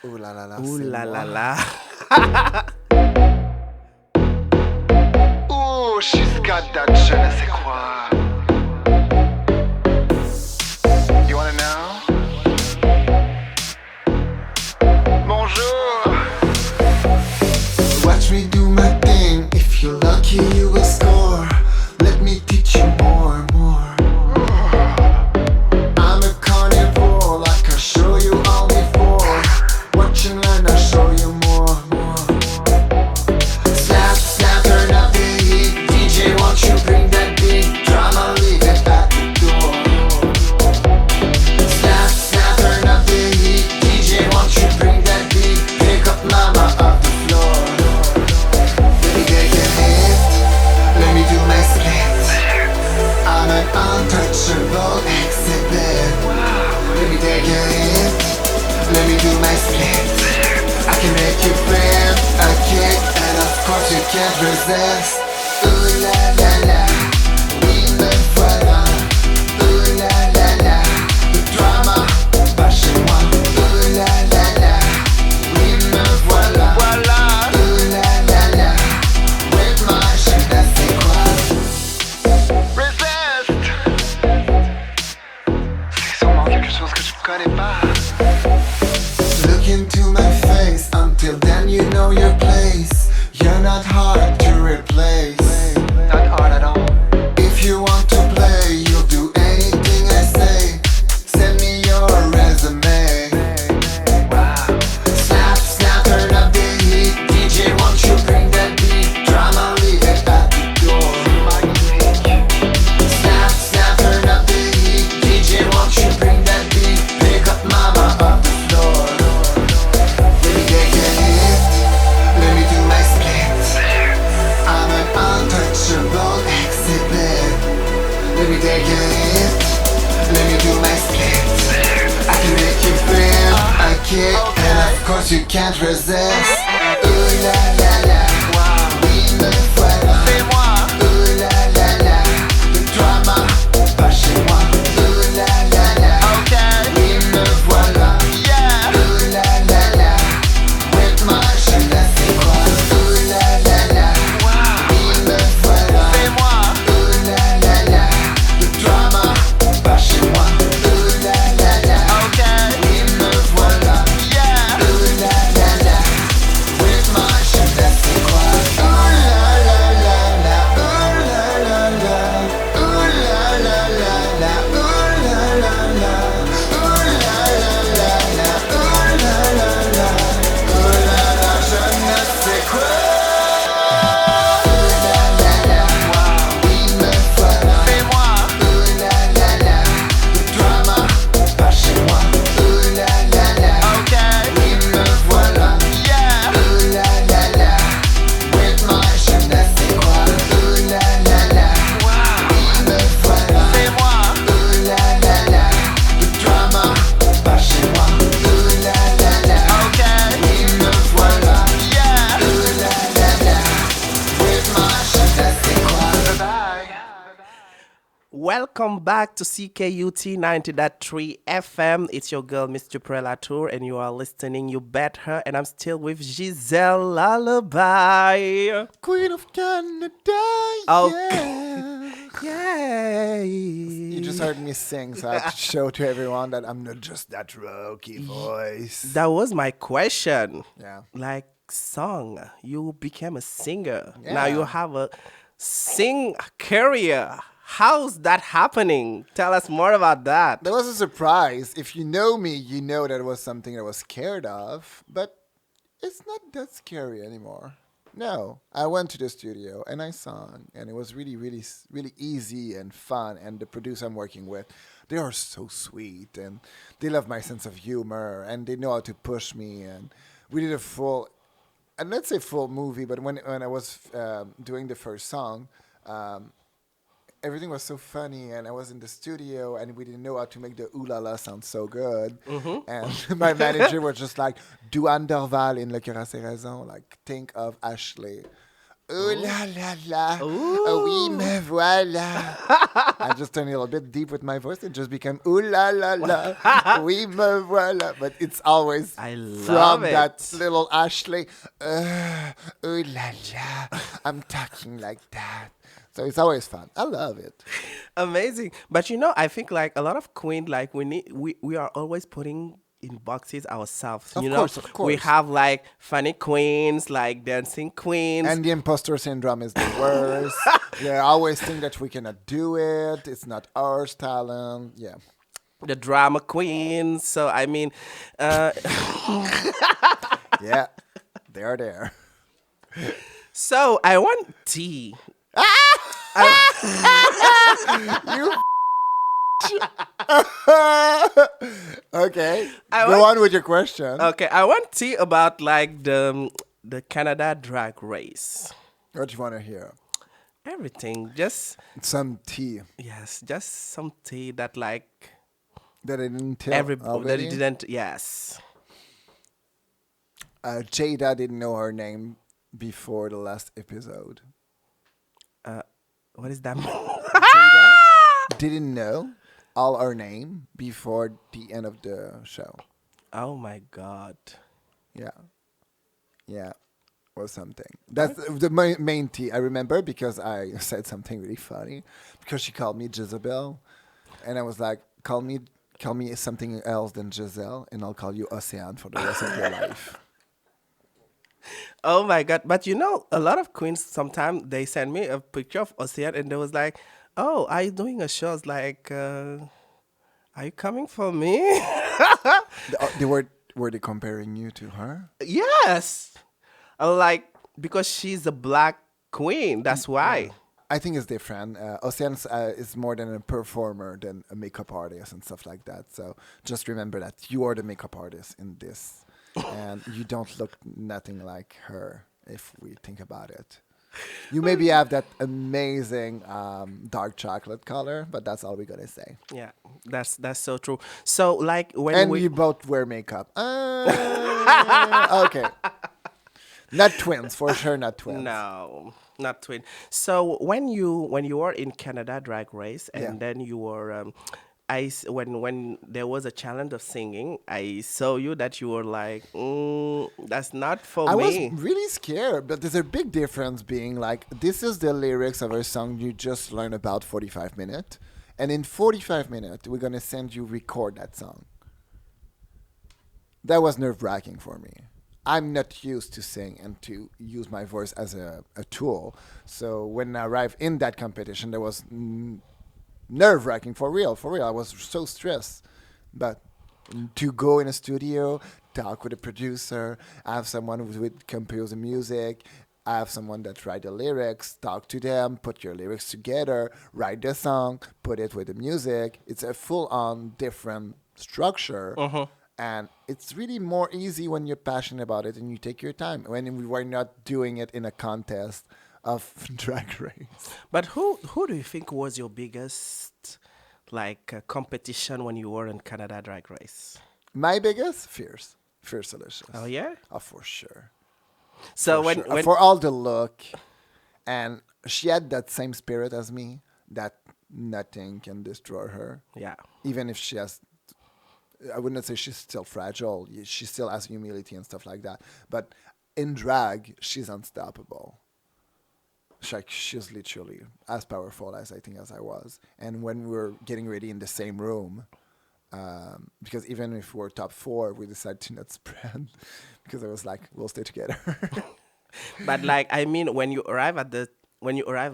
Speaker 2: Ooh la la la,
Speaker 1: Ooh
Speaker 2: c'est
Speaker 1: la la
Speaker 2: moi.
Speaker 1: la.
Speaker 2: Ooh, she's got that je ne sais quoi. You wanna know? Bonjour. Watch me do my thing. If you're lucky, you will score. Let me teach you more, more. I'm a carnivore, like I show you all before. Watch and learn, I'll show you more, more. Slap, slap, turn up the heat. DJ, won't you bring that beat? Drama, leave it at the door. Snap, snap, turn up the heat. DJ, won't you bring that beat? Pick up mama off the floor. Let me take a hit. Let me do my split. I'm an untouchable exhibit. Let me take a hit. Let me do my split. I can make you flip a kick, and of course you can't resist. Ooh la la la, oui me voilà. Ooh la la la, le drama, pas chez moi. Ooh la la la, oui me voilà. Ooh la la la, with my je ne sais quoi. Resist. C'est sûrement quelque chose que tu connais pas. Look into my face, until then you know your place. You're not hard to replace. Not hard at all. If you want to play, you'll do anything I say. Send me your resume. Wow. Snap, snap, turn up the heat. DJ, won't you bring that beat? Drama, leave it at the door. Snap, snap, turn up the heat. DJ, won't you bring that beat? Pick up mama off the floor. Let me take a hit. Let me do my split. I'm an untouchable exhibit. Let me take a hit. Let me do my split. I can make you feel a kick, and of course you can't resist. Ooh la la la, oui me voilà. C'est moi. Ooh la la la, le drama, pas chez moi. Ooh la la la, oui me voilà. Ooh la la la, with my je ne sais quoi. Ooh la la la, oui me voilà. Ooh la la la, le drama, pas chez moi. Ooh la la la, oui me voilà. Ooh la la la, with my je ne sais quoi. Ooh la la la la, ooh la la la, ooh la la la la, ooh la la la, ooh la la la la, ooh la la la, ooh la la, je ne sais quoi. Ooh la la la, oui me voilà. Ooh la la la, le drama, pas chez moi. Ooh la la la, oui me voilà. Ooh la la la, with my je ne sais quoi. Ooh la la la, oui me voilà. Ooh la la la, le drama, pas chez moi. Ooh la la la, oui me voilà. Ooh la la la, with my je ne sais quoi. Bye.
Speaker 1: Welcome back to CKUT 90.3 FM. It's your girl, Miss Dupré Latour, and you are listening You Bet Her, and I'm still with Gisèle Lullaby.
Speaker 2: Queen of Canada,
Speaker 1: Okay.
Speaker 2: yeah.
Speaker 1: Yay.
Speaker 2: You just heard me sing, so I have to show to everyone that I'm not just that rocky voice.
Speaker 1: That was my question.
Speaker 2: Yeah.
Speaker 1: Like, song, you became a singer. Now
Speaker 2: Yeah.
Speaker 1: you have a sing career. How's that happening? Tell us more about that.
Speaker 2: That was a surprise. If you know me, you know that was something I was scared of, but it's not that scary anymore. No, I went to the studio and I sang, and it was really, really, really easy and fun. And the producer I'm working with, they are so sweet, and they love my sense of humor, and they know how to push me. And we did a full, and let's say full movie, but when I was doing the first song, everything was so funny, and I was in the studio, and we didn't know how to make the ooh la la sound so good. And my manager was just like, "Do Anderval in Le Cœur a ses raisons, like think of Ashley." Ooh la la la, oh, oui
Speaker 1: Ooh.
Speaker 2: me voilà. I just turned a little bit deep with my voice and just became ooh la la la, oui me voilà. But it's always
Speaker 1: I love
Speaker 2: from that
Speaker 1: it.
Speaker 2: little Ashley. Ooh la la, I'm talking like that. So it's always fun. I love it.
Speaker 1: Amazing. But you know, I think like a lot of queen, like we are always putting in boxes ourselves.
Speaker 2: Of
Speaker 1: You know,
Speaker 2: course, of
Speaker 1: we
Speaker 2: course.
Speaker 1: have like funny queens, like dancing queens,
Speaker 2: And the imposter syndrome is the worst. They always think that we cannot do it. It's not our talent. Yeah.
Speaker 1: the drama queens. So I mean, uh,
Speaker 2: Yeah. They are there.
Speaker 1: so I want tea.
Speaker 2: You okay.
Speaker 1: I
Speaker 2: Go
Speaker 1: want
Speaker 2: on with your question.
Speaker 1: okay. I want tea about like the Canada Drag Race.
Speaker 2: What do you want to hear?
Speaker 1: Everything, just
Speaker 2: Some tea
Speaker 1: yes, just some tea that like
Speaker 2: that I didn't tell
Speaker 1: every that it
Speaker 2: already.
Speaker 1: didn't. Yes.
Speaker 2: Jada didn't know her name before the last episode.
Speaker 1: What is that?
Speaker 2: Jada didn't know all our name before the end of the show.
Speaker 1: Oh my god.
Speaker 2: Yeah. Yeah. Or something. That's the main tea I remember because I said something really funny because she called me Jezebel, and I was like, call me something else than Giselle, and I'll call you Ocean for the rest of your life.
Speaker 1: Oh my god. But you know, a lot of queens sometimes they send me a picture of Ocean and they was like, "Oh, are you doing a show?" I was like, "Are you coming for me?"
Speaker 2: They were they comparing you to her?
Speaker 1: Yes. Like because she's a black queen. That's why.
Speaker 2: I think it's different. Ocean is more than a performer than a makeup artist and stuff like that. So just remember that you are the makeup artist in this, and you don't look nothing like her if we think about it. You maybe have that amazing dark chocolate color, but that's all we're gonna say.
Speaker 1: Yeah, that's so true. So like when
Speaker 2: And
Speaker 1: we
Speaker 2: you both wear makeup. Okay. Not twins, for sure not twins.
Speaker 1: no, not twin. So when you were in Canada Drag Race
Speaker 2: Yeah.
Speaker 1: and then you were when there was a challenge of singing, I saw you that you were like, that's not for
Speaker 2: I was
Speaker 1: me.
Speaker 2: really scared, but there's a big difference being like, this is the lyrics of a song you just learned about 45 minutes. And in 45 minutes, we're going to send you record that song. That was nerve wracking for me. I'm not used to sing and to use my voice as a tool. So when I arrived in that competition, there was nerve wracking for real. For real. I was so stressed. But to go in a studio, talk with a producer, have someone who would compose the music, have someone that write the lyrics, talk to them, put your lyrics together, write the song, put it with the music. It's a full-on different structure. And it's really more easy when you're passionate about it and you take your time. When we were not doing it in a contest of drag race.
Speaker 1: But who do you think was your biggest like competition when you were in Canada Drag Race?
Speaker 2: My biggest? Fierce. Fierce Delicious.
Speaker 1: Oh yeah.
Speaker 2: Oh, for sure.
Speaker 1: So
Speaker 2: For
Speaker 1: when
Speaker 2: sure.
Speaker 1: when
Speaker 2: For all the look. And she had that same spirit as me, that nothing can destroy her.
Speaker 1: yeah.
Speaker 2: Even if she has, I would not say she's still fragile. She still has humility and stuff like that. But in drag, she's unstoppable. She's literally as powerful as I think as I was. And when we were getting ready in the same room, because even if we're top 4, we decided to not spread because I was like, we'll stay together.
Speaker 1: But like I mean when you arrive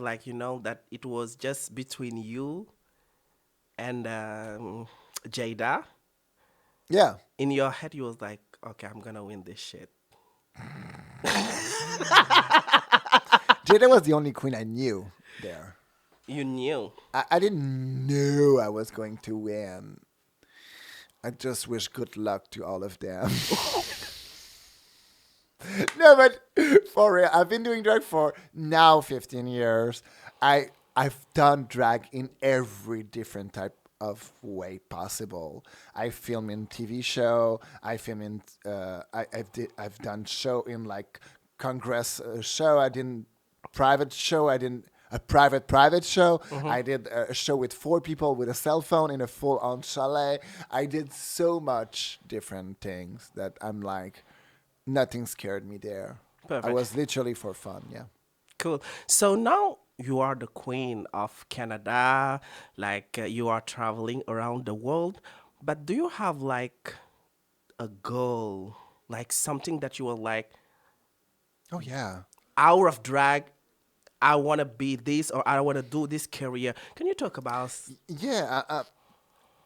Speaker 1: like you know that it was just between you and Jada.
Speaker 2: Yeah.
Speaker 1: In your head you was like, okay, I'm gonna win this shit.
Speaker 2: Jada was the only queen I knew there.
Speaker 1: You knew.
Speaker 2: I didn't know I was going to win. I just wish good luck to all of them. No, but for real, I've been doing drag for now 15 years. I I've done drag in every different type of way possible. I film in TV show. I film in. I've done show in like Congress show. I didn't private show. I didn't a private show. I did a show with 4 people with a cell phone in a full on chalet. I did so much different things that I'm like, nothing scared me there. I
Speaker 1: Perfect.
Speaker 2: was literally for fun. Yeah.
Speaker 1: Cool. So now you are the queen of Canada, like you are traveling around the world, but do you have like a goal, like something that you are like,
Speaker 2: Oh yeah.
Speaker 1: out of drag, I want to be this or I want to do this career. Can you talk about
Speaker 2: Yeah.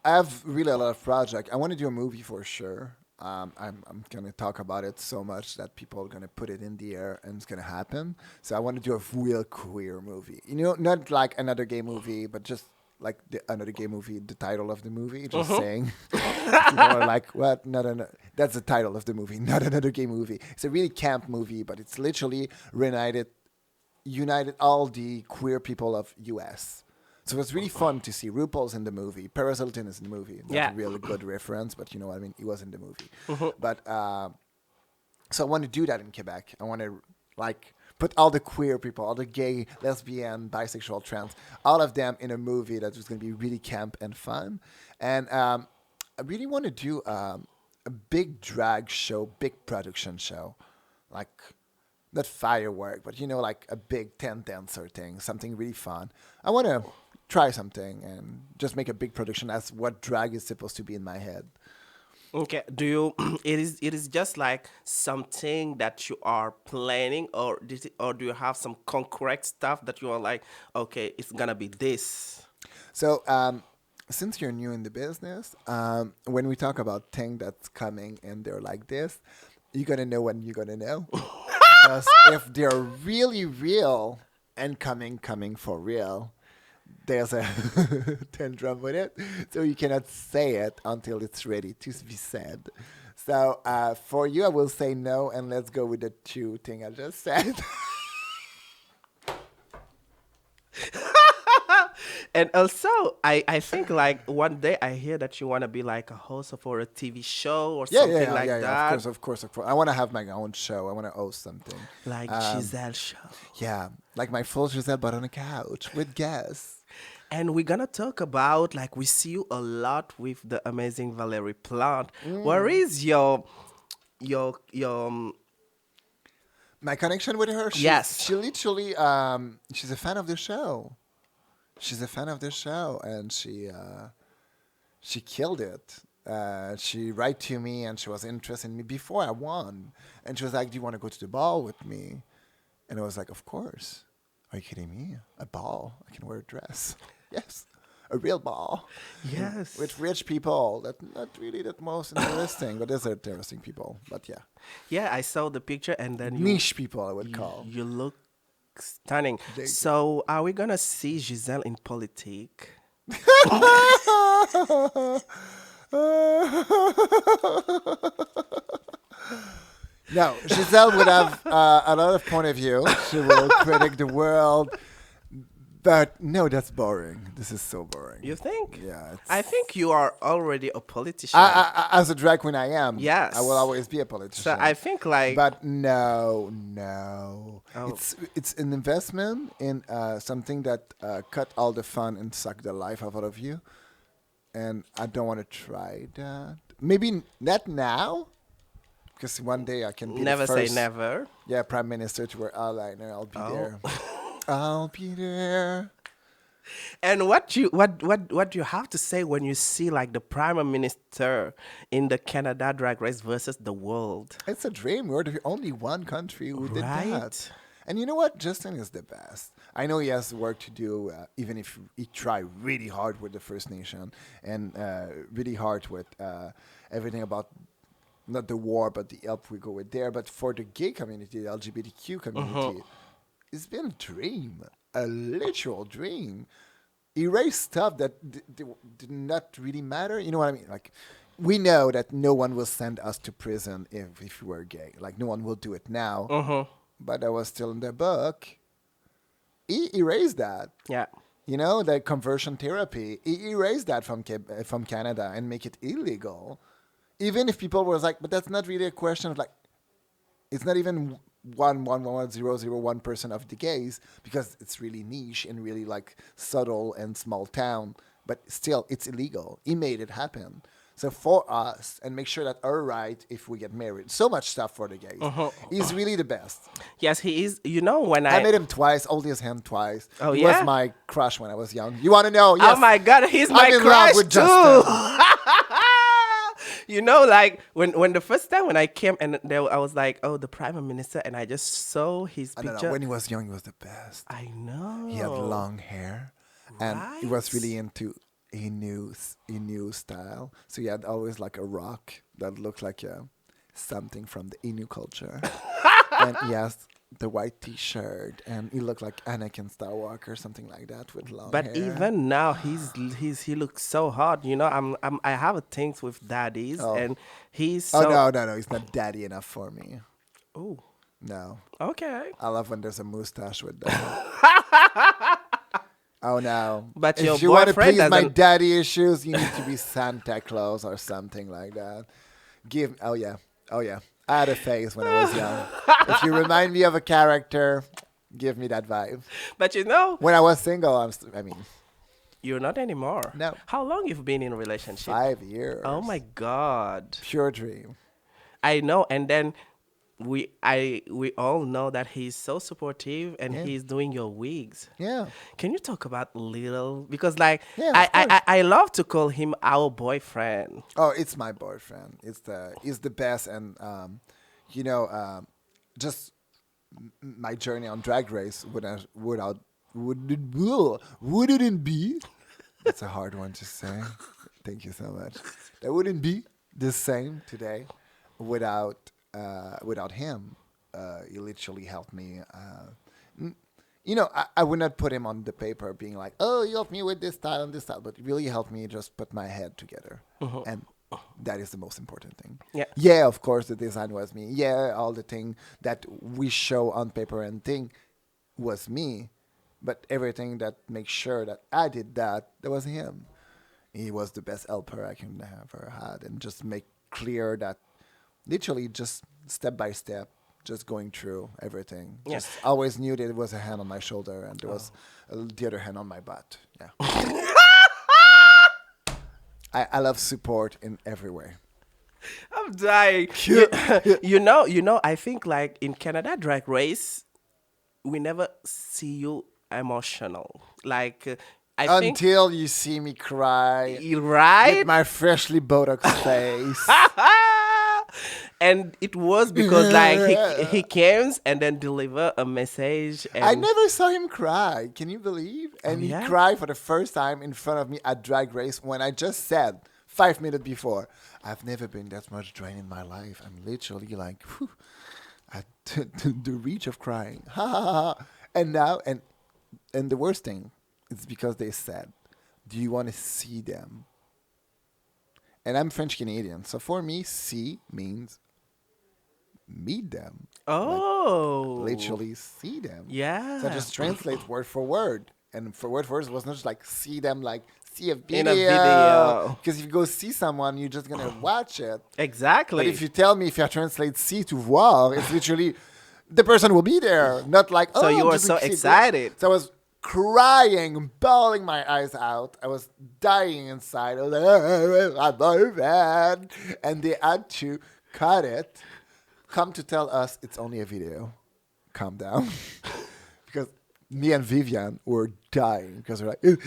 Speaker 2: I have really a lot of projects. I want to do a movie for sure. I'm gonna talk about it so much that people are gonna put it in the air and it's gonna happen. So I want to do a real queer movie. You know, not like another gay movie, but just like another gay movie. The title of the movie, just saying. People are like, "What? Not another." That's the title of the movie, not another gay movie. It's a really camp movie, but it's literally united all the queer people of U.S. So it's really fun to see RuPaul's in the movie. Paris Hilton is in the movie. Not
Speaker 1: yeah.
Speaker 2: a really good reference, but you know what I mean. He was in the movie. But so I want to do that in Quebec. I want to like put all the queer people, all the gay, lesbian, bisexual, trans, all of them in a movie that was going to be really camp and fun. And I really want to do a big drag show, big production show, like not firework, but you know, like a big tent dancer thing, something really fun. I want to try something and just make a big production. That's what drag is supposed to be in my head.
Speaker 1: Okay. Do you it is just like something that you are planning or do you have some concrete stuff that you are like, okay, it's gonna be this.
Speaker 2: So, since you're new in the business, when we talk about things that's coming and they're like this, you're gonna know when you're gonna know. Because if they're really real and coming for real, there's a tantrum with it. So you cannot say it until it's ready to be said. So for you, I will say no, and let's go with the 2 thing I just said.
Speaker 1: And also, I think like one day I hear that you want to be like a host for a TV show or something like
Speaker 2: Yeah.
Speaker 1: that,
Speaker 2: Of course. I want to have my own show. I want to host something.
Speaker 1: like
Speaker 2: Um,
Speaker 1: Giselle show.
Speaker 2: yeah, like my full Giselle, but on a couch with guests.
Speaker 1: And we're gonna talk about like we see you a lot with the amazing Valerie Plant. Where is your
Speaker 2: My connection with her,
Speaker 1: yes.
Speaker 2: she literally, she's a fan of the show. She's a fan of the show, and she killed it. She write to me, and she was interested in me before I won, and she was like, "Do you want to go to the ball with me?" And I was like, "Of course." Are you kidding me? A ball? I can wear a dress. Yes, a real ball.
Speaker 1: Yes.
Speaker 2: With rich people. That not really that most interesting, but there's interesting people. But yeah,
Speaker 1: Yeah, I saw the picture and then
Speaker 2: niche people I would call.
Speaker 1: you look stunning.
Speaker 2: Thank you.
Speaker 1: So are we gonna see Giselle in politique?
Speaker 2: No, Giselle would have a lot of point of view. She will predict the world. But no, that's boring. This is so boring.
Speaker 1: You think?
Speaker 2: Yeah.
Speaker 1: I think you are already a politician.
Speaker 2: As a drag queen, I am.
Speaker 1: Yes.
Speaker 2: I will always be a politician.
Speaker 1: So I think like
Speaker 2: But no.
Speaker 1: Oh.
Speaker 2: It's an investment in something that cut all the fun and suck the life out of you. And I don't want to try that. Maybe not now. Because one day I can be
Speaker 1: never
Speaker 2: the
Speaker 1: say
Speaker 2: first,
Speaker 1: never.
Speaker 2: yeah, prime minister to wear eyeliner. I'll be
Speaker 1: Oh.
Speaker 2: there. I'll be there.
Speaker 1: And what do you have to say when you see like the prime minister in the Canada Drag Race versus the world?
Speaker 2: It's a dream. We're the only one country who did
Speaker 1: Right?
Speaker 2: that. And you know what? Justin is the best. I know he has work to do, even if he tried really hard with the First Nation and really hard with everything about not the war, but the help we go with there. But for the gay community, the LGBTQ community, it's been a dream, a literal dream. Erase stuff that did not really matter. You know what I mean? Like, we know that no one will send us to prison if we were gay. Like, no one will do it now. But that was still in the book. he erased that.
Speaker 1: Yeah.
Speaker 2: You know, the conversion therapy. He erased that from Canada and make it illegal. Even if people were like, but that's not really a question of like, it's not even 1,001% of the case because it's really niche and really like subtle and small town. But still, it's illegal. He made it happen. So for us, and make sure that our right if we get married. So much stuff for the gays. He's really the best.
Speaker 1: Yes, he is. You know, when
Speaker 2: I met him twice, hold his hand twice.
Speaker 1: Oh,
Speaker 2: he
Speaker 1: yeah?
Speaker 2: was my crush when I was young. You want to know? Yes.
Speaker 1: Oh my God, he's my
Speaker 2: I'm in
Speaker 1: crush
Speaker 2: love with
Speaker 1: too.
Speaker 2: Justin.
Speaker 1: You know, like when the first time when I came and I was like, oh, the prime minister, and I just saw his
Speaker 2: I
Speaker 1: picture.
Speaker 2: don't know. When he was young, he was the best.
Speaker 1: I know.
Speaker 2: He had long hair, and he was really into Innu style. So he had always like a rock that looked like something from the Innu culture. And he has the white T-shirt, and he looked like Anakin Skywalker, something like that, with long hair.
Speaker 1: But even now, he looks so hot. You know, I have a thing with daddies, and he's so.
Speaker 2: Oh no, he's not daddy enough for me.
Speaker 1: Oh,
Speaker 2: No,
Speaker 1: okay.
Speaker 2: I love when there's a mustache with that. Oh no!
Speaker 1: But
Speaker 2: if
Speaker 1: your
Speaker 2: you want to
Speaker 1: boyfriend
Speaker 2: please my
Speaker 1: doesn't-
Speaker 2: daddy issues, you need to be Santa Claus or something like that. Oh yeah. I had a phase when I was young. If you remind me of a character, give me that vibe.
Speaker 1: But you know,
Speaker 2: When I was single,
Speaker 1: you're not anymore.
Speaker 2: No.
Speaker 1: How long you've been in a relationship?
Speaker 2: 5 years.
Speaker 1: Oh my God.
Speaker 2: Pure dream.
Speaker 1: I know, and then we all know that he's so supportive and he's doing your wigs.
Speaker 2: Yeah.
Speaker 1: Can you talk about little because like
Speaker 2: Yeah, of
Speaker 1: I love to call him our boyfriend.
Speaker 2: Oh, it's my boyfriend. He's the best, and just my journey on Drag Race wouldn't be. That's a hard one to say. Thank you so much. That wouldn't be the same today without him. He literally helped me. I would not put him on the paper being like, oh, you helped me with this style and this style, but really helped me just put my head together. And that is the most important thing.
Speaker 1: Yeah.
Speaker 2: Yeah, of course, the design was me. Yeah, all the thing that we show on paper and thing was me. But everything that makes sure that I did that was him. He was the best helper I can have ever had. And just make clear that literally just step by step, just going through everything.
Speaker 1: Yeah.
Speaker 2: Just always knew that there was a hand on my shoulder and there was the other hand on my butt. Yeah. I love support in every way.
Speaker 1: I'm dying. You know, I think like in Canada Drag Race, we never see you emotional. Like I think
Speaker 2: Until you see me cry
Speaker 1: right.
Speaker 2: with my freshly Botox face.
Speaker 1: And it was because like he came and then deliver a message. And
Speaker 2: I never saw him cry. Can you believe? And
Speaker 1: yeah?
Speaker 2: he cried for the first time in front of me at Drag Race when I just said 5 minutes before, I've never been that much drained in my life. I'm literally like, whew, at the reach of crying. Ha ha ha. And now, and the worst thing, it's because they said, do you want to see them? And I'm French Canadian. So for me, see means meet them.
Speaker 1: oh,
Speaker 2: Literally see them.
Speaker 1: yeah.
Speaker 2: So I just translate word for word. And for word it was not just like see them like see a video.
Speaker 1: In a video.
Speaker 2: Because if you go see someone, you're just going to watch it.
Speaker 1: Exactly.
Speaker 2: But if you tell me if I translate see to voir, it's literally the person will be there. Not like, oh,
Speaker 1: So you
Speaker 2: I'm
Speaker 1: were
Speaker 2: just
Speaker 1: so
Speaker 2: gonna see
Speaker 1: excited.
Speaker 2: this. So I was crying, bawling my eyes out. I was dying inside. I was like, oh, I'm so bad. And they had to cut it. Come to tell us it's only a video. Calm down. Because me and Vivian were dying because we're like, and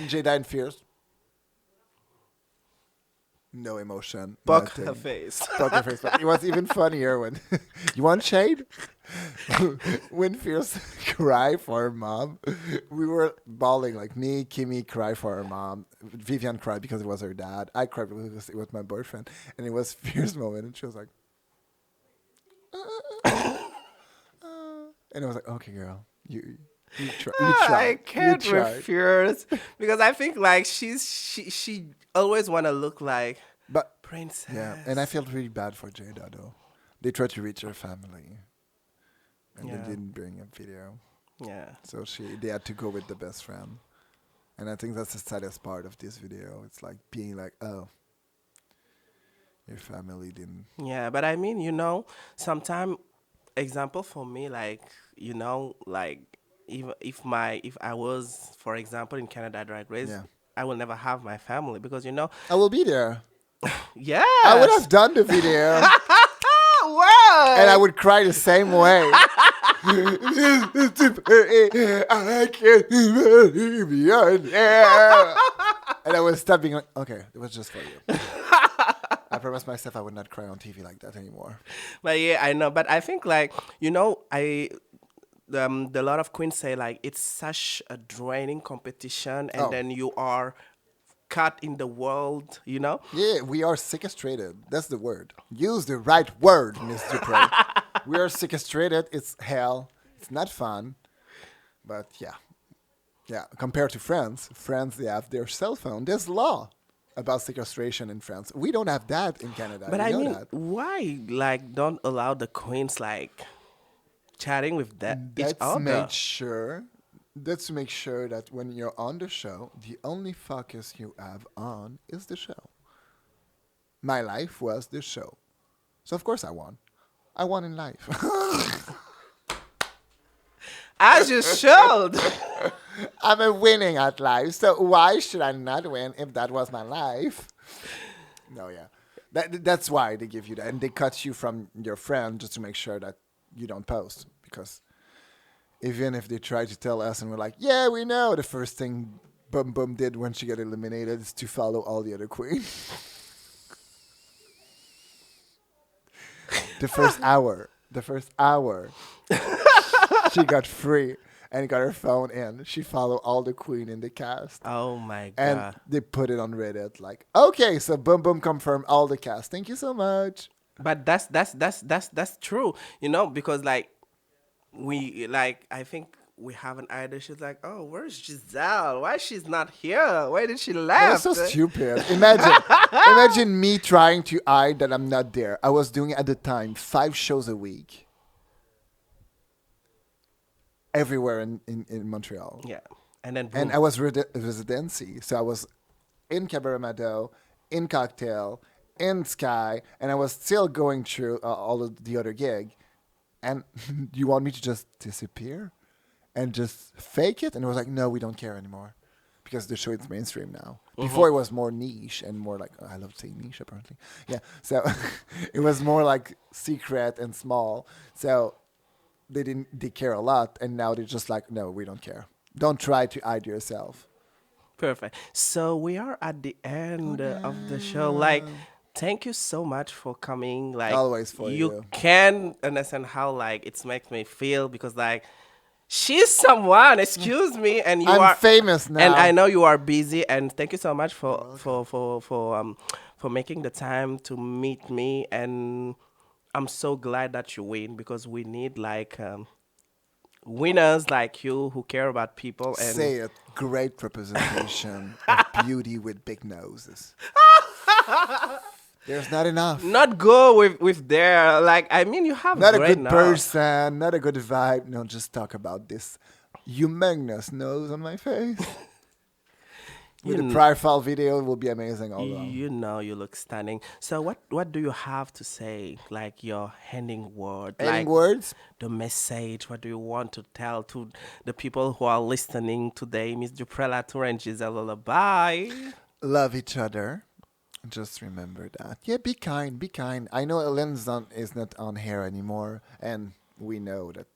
Speaker 2: Jada and Fierce. No emotion.
Speaker 1: Buck
Speaker 2: nothing.
Speaker 1: her face.
Speaker 2: Buck her face. But it was even funnier when you want shade? When Fierce cried for her mom, we were bawling like me, Kimmy cried for her mom, Vivian cried because it was her dad. I cried because it was my boyfriend, and it was Fierce moment, and she was like, and I was like, okay, girl, you try.
Speaker 1: I can't
Speaker 2: you tried.
Speaker 1: refuse because I think like she always want to look like
Speaker 2: But
Speaker 1: princess.
Speaker 2: yeah, and I felt really bad for Jada though. They tried to reach her family. and they
Speaker 1: Yeah.
Speaker 2: didn't bring a video.
Speaker 1: Yeah.
Speaker 2: So they had to go with the best friend. And I think that's the saddest part of this video. It's like being like, oh, your family didn't.
Speaker 1: Yeah, but I mean, sometimes example for me, like, like if I was, for example, in Canada Drag Race,
Speaker 2: Yeah.
Speaker 1: I will never have my family because
Speaker 2: I will be there. I would have
Speaker 1: yes.
Speaker 2: done the video and I
Speaker 1: What?
Speaker 2: would cry the same way. I can't believe you're there. And I was stop being like, okay, it was just for you. I promised myself I would not cry on TV like that anymore.
Speaker 1: But yeah, I know. But I think like the lot of queens say like it's such a draining competition, and
Speaker 2: Oh.
Speaker 1: then you are cut in the world.
Speaker 2: Yeah, we are sequestrated. That's the word. Use the right word, Miss Dupré. We are sequestrated. It's hell. It's not fun. But yeah. Yeah. Compared to France, they have their cell phone. There's law about sequestration in France. We don't have that in Canada.
Speaker 1: But
Speaker 2: You
Speaker 1: I
Speaker 2: know
Speaker 1: mean,
Speaker 2: that.
Speaker 1: why like don't allow the queens like chatting with each
Speaker 2: That's
Speaker 1: other?
Speaker 2: made sure. That's to make sure that when you're on the show, the only focus you have on is the show. My life was the show. So of course I won. I won in life.
Speaker 1: As you should.
Speaker 2: I'm a winning at life. So why should I not win if that was my life? No, yeah. That's why they give you that. And they cut you from your friend just to make sure that you don't post. Because even if they try to tell us and we're like, yeah, we know, the first thing Bum Bum did when she got eliminated is to follow all the other queens. The first hour. She got free and got her phone in. She followed all the queen in the cast.
Speaker 1: Oh my
Speaker 2: And
Speaker 1: god.
Speaker 2: they put it on Reddit like, okay, so Boom Boom confirmed all the cast. Thank you so much.
Speaker 1: But that's true, because like I think we have an idea. She's like, oh, where's Giselle? Why she's not here? Why did she
Speaker 2: That's
Speaker 1: left?
Speaker 2: so stupid. Imagine me trying to hide that I'm not there. I was doing at the time 5 shows a week. Everywhere in Montreal.
Speaker 1: Yeah, and then
Speaker 2: And
Speaker 1: boom.
Speaker 2: I was residency. So I was in Cabaret Mado, in Cocktail, in Sky, and I was still going through all of the other gig. And you want me to just disappear and just fake it? And it was like, no, we don't care anymore. Because the show is mainstream now. Before it was more niche and more like, I love saying niche apparently. Yeah, so it was more like secret and small. So they care a lot, and now they're just like, no, we don't care. Don't try to hide yourself.
Speaker 1: Perfect. So we are at the end of the show. Like, thank you so much for coming. Like,
Speaker 2: Always for
Speaker 1: you
Speaker 2: you.
Speaker 1: can understand how like it makes me feel because like she's someone. Excuse me, and you
Speaker 2: I'm
Speaker 1: are
Speaker 2: famous now.
Speaker 1: and I know you are busy. And thank you so much for making the time to meet me. And I'm so glad that you win because we need like winners like you who care about people and
Speaker 2: Say it. Great representation of beauty with big noses. There's not enough.
Speaker 1: not go with their like. I mean, you have
Speaker 2: Not a
Speaker 1: great
Speaker 2: good
Speaker 1: nose.
Speaker 2: person. Not a good vibe. No, just talk about this humongous nose on my face. With
Speaker 1: You
Speaker 2: the
Speaker 1: kn-
Speaker 2: profile video, it will be amazing. Although
Speaker 1: you look stunning. So what do you have to say? Like your ending word,
Speaker 2: any
Speaker 1: like
Speaker 2: words?
Speaker 1: the message. What do you want to tell to the people who are listening today, Miss Dupré Latour and Gisèle Lullaby?
Speaker 2: Love each other. Just remember that. Yeah, be kind. Be kind. I know Ellen's is not on here anymore, and we know that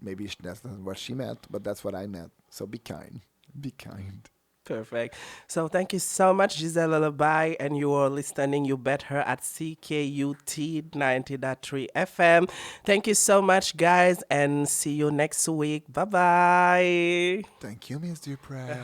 Speaker 2: maybe that's not what she meant, but that's what I meant. So be kind. Be kind.
Speaker 1: Perfect. So thank you so much, Gisèle Lullaby, and you are listening. You bet her at CKUT 90.3 FM. Thank you so much, guys, and see you next week. Bye bye.
Speaker 2: Thank you, Miss Dupré.